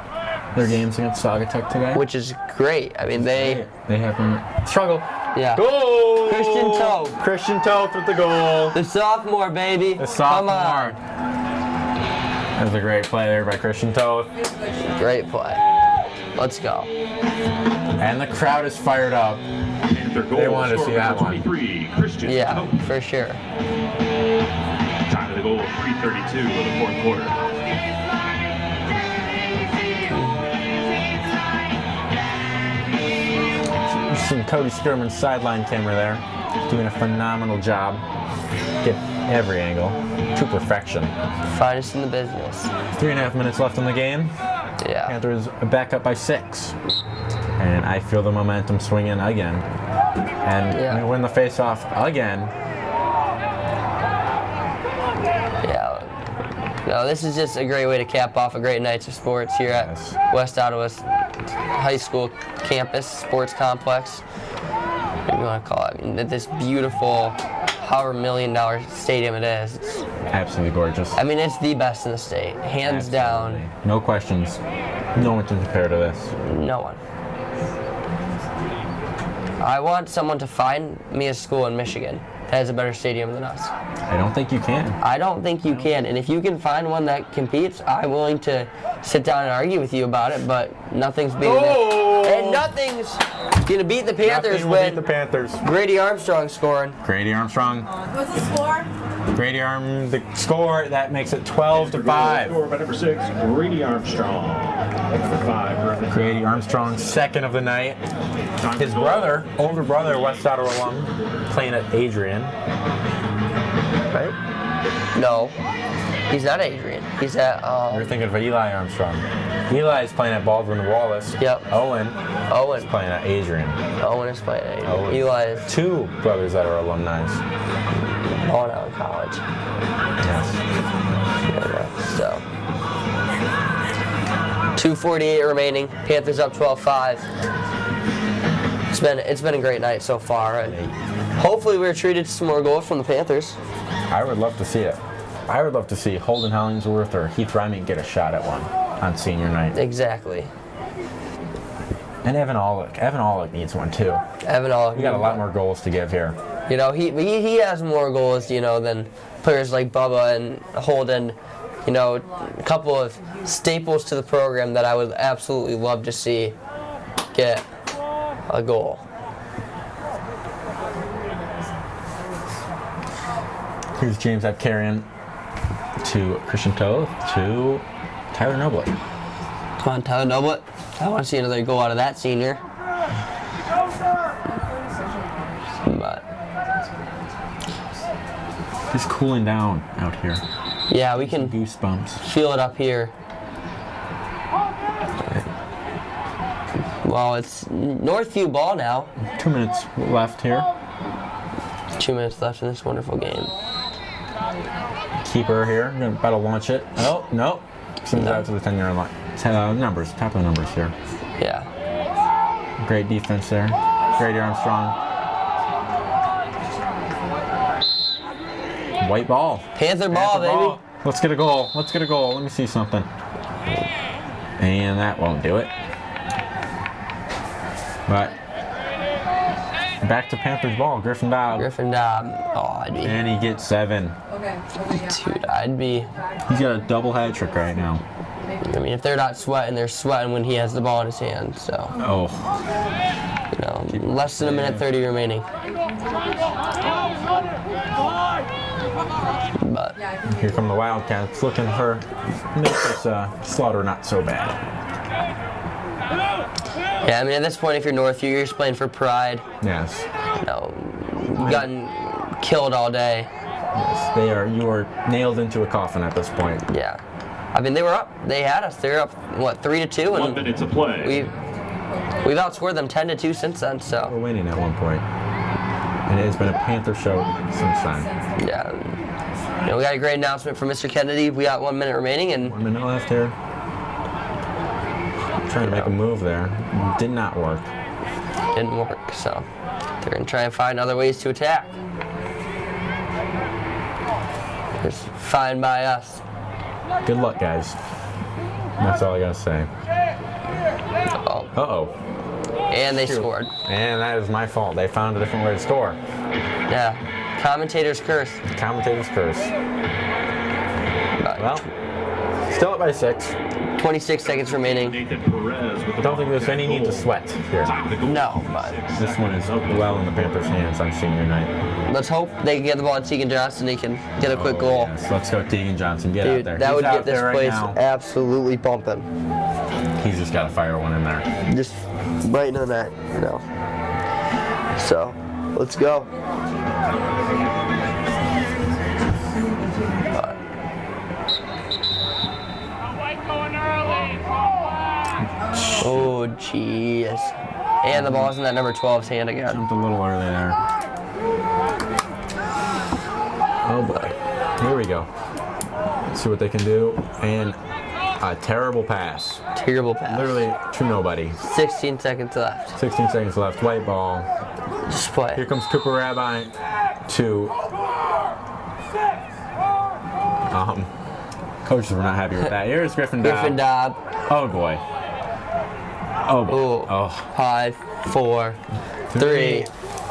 their games against Saugatuck today. which is great. I mean, they have been struggle. yeah. Goal! Christian Toth. Christian Toth with the goal. The sophomore, baby. The sophomore. Come on. That was a great play there by Christian Toth. Great play. Let's go. And the crowd is fired up. Panther goal They wanted to scorer see that number one. 23, Christian Yeah, Toth. for sure. Time of the goal, 3:32 of the fourth quarter. You've seen Cody Skirman's sideline camera there. Doing a phenomenal job. Get every angle to perfection. Finest in the business. 3.5 minutes left in the game. Yeah. Panthers are back up by 6. And I feel the momentum swinging again. And Yeah. we win the face-off again. Yeah. No, this is just a great way to cap off a great night of sports here at Yes. West Ottawa's high school campus sports complex. What do you want to call it? I mean, this beautiful, however $1 million stadium it is. It's, Absolutely gorgeous. I mean, it's the best in the state, hands down. Absolutely. No questions. No one can compare to this. No one. I want someone to find me a school in Michigan has a better stadium than us. I don't think you can. I don't think you can. And if you can find one that competes, I'm willing to sit down and argue with you about it. But nothing's beating it. And nothing's gonna beat the Panthers Nothing will beat when the Panthers. Grady Armstrong scoring. Grady Armstrong. What's the score? Grady the score, that makes it 12-5. Score by number 6, Grady Armstrong. Number 5, Grady Armstrong, second of the night. His brother, older brother, West Ottawa alum, playing at Adrian. Right? No. He's not Adrian. He's at You're thinking of Eli Armstrong. Eli's playing at Baldwin Wallace. Yep. Owen Owen. is playing at Adrian. Owen is playing at Adrian. Owen. Eli is Two brothers that are alumni. on out of college. Yes. So 2:48 remaining. Panthers up 12-5. It's been a great night so far, and hopefully we're treated to some more goals from the Panthers. I would love to see it. I would love to see Holden Hollingsworth or Heath Ryman get a shot at one on senior night. Exactly. And Evan Aulick. Evan Aulick needs one too. Evan Aulick. We got a lot more goals to give here. You know, he has more goals, you know, than players like Bubba and Holden. You know, a couple of staples to the program that I would absolutely love to see get a goal. Here's James Abkarian to Christian Toth to Tyler Noblet. Come on, Tyler Noblet. I want to see another goal out of that senior. But He's cooling down out here. yeah, we can Goosebumps. feel it up here. Well, it's Northview ball now. 2 minutes left here. 2 minutes left in this wonderful game. Keeper here, about to launch it. Oh, no. Sends it out to the 10-yard line. Numbers, top of the numbers here. Yeah. Great defense there. Grady Armstrong. White ball. Panther ball, Panther baby. ball. Let's get a goal. Let's get a goal. Let me see something. And that won't do it. But back to Panthers ball. Griffin Dobb. Griffin Dobb. Oh, And he gets 7. dude, I'd be. He's got a double hat trick right now. I mean, if they're not sweating, they're sweating when he has the ball in his hand. So, Oh. you know, less than a minute 30 remaining. But Here come the Wildcats looking for make this slaughter not so bad. yeah, I mean, at this point, if you're Northview, you're just playing for pride. Yes. You know, you've gotten killed all day. Yes. You are nailed into a coffin at this point. Yeah. I mean, they were up. They had us. They were up, what, 3-2? 1 minute to play. We've outscored them 10-2 since then, so. We're winning at one point. And it has been a Panther show since then. Yeah. You know, we got a great announcement from Mr. Kennedy. We got 1 minute remaining, and 1 minute left here. Trying to make a move there. Did not work. didn't work, so they're going to try and find other ways to attack. It's fine by us. Good luck, guys. That's all I gotta say. Uh-oh. Uh-oh. And they scored. And that is my fault. They found a different way to score. Yeah. Commentator's curse. Commentator's curse. But Well, still up by 6. 26 seconds remaining. Nathan Perez with I don't think there's any need to sweat here. No, but This one is well in the Panthers' hands on senior night. let's hope they can get the ball to Tegan Johnson. He can get a quick goal. Yes. Let's go Tegan Johnson. Get out Dude, there. that He's would out get this there right place now. absolutely bumping. He's just got to fire one in there. Just right into the net, you know. So, let's go. Oh, jeez. And the ball's in that number 12's hand again. Jumped a little early there. Oh boy. Here we go. Let's see what they can do. And a terrible pass. Terrible pass. Literally to nobody. 16 seconds left. 16 seconds left. White ball. Just play. Here comes Cooper Rabbi to. Coaches were not happy with that. Here's Griffin Dobb. Griffin Dobb. Oh boy. Oh boy. Ooh. Oh. 5, 4, 3,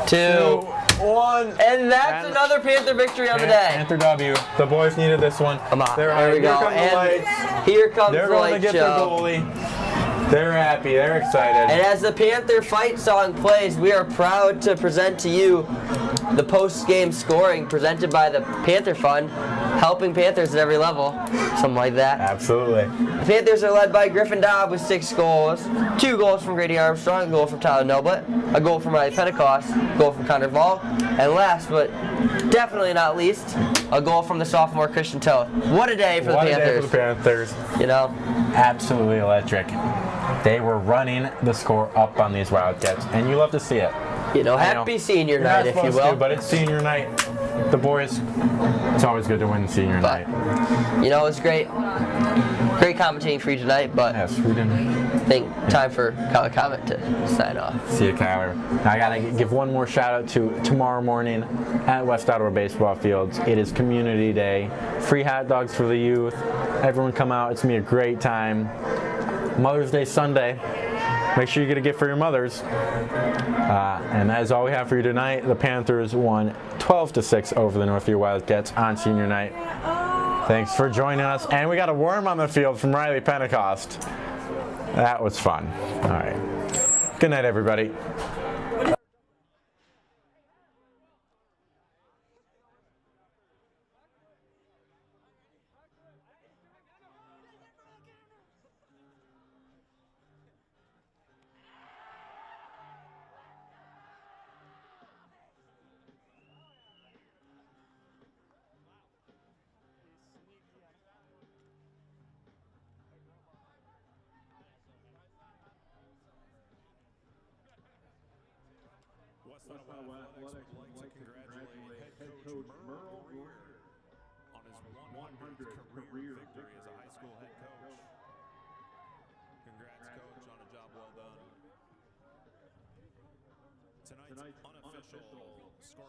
2. 1. And that's another Panther victory on the day. Panther W. The boys needed this one. Come on. They're There we here go. come the And lights. here comes They're the going to light get their show. goalie. They're happy. They're excited. And as the Panther fight song plays, we are proud to present to you the post-game scoring presented by the Panther Fund, helping Panthers at every level. Something like that. Absolutely. The Panthers are led by Griffin Dobb with 6 goals, 2 goals from Grady Armstrong, a goal from Tyler Noblett, a goal from Riley Pentecost, a goal from Connor Vall, and last but definitely not least, a goal from the sophomore Christian Toth. What a day for the Panthers. What a day for the Panthers. You know? Absolutely electric. They were running the score up on these Wildcats, and you love to see it. You know, happy senior night, if you will. But it's senior night. The boys, it's always good to win senior night. You know, it was great. Great commentating for you tonight, but Yes, we didn't. I think time for Kyler Comment to sign off. See you, Kyler. I gotta give one more shout out to tomorrow morning at West Ottawa Baseball Fields. It is Community Day. Free hot dogs for the youth. Everyone come out. It's gonna be a great time. Mother's Day Sunday. Make sure you get a gift for your mothers. And that is all we have for you tonight. The Panthers won 12-6 over the Northview Wildcats on senior night. Thanks for joining us. And we got a worm on the field from Riley Pentecost. That was fun. All right. Good night, everybody. West Ottawa Athletics would like to congratulate head coach Merle Greer on his 100th career victory as a high school head coach. Congrats, coach, on a job well done. Tonight's unofficial scoring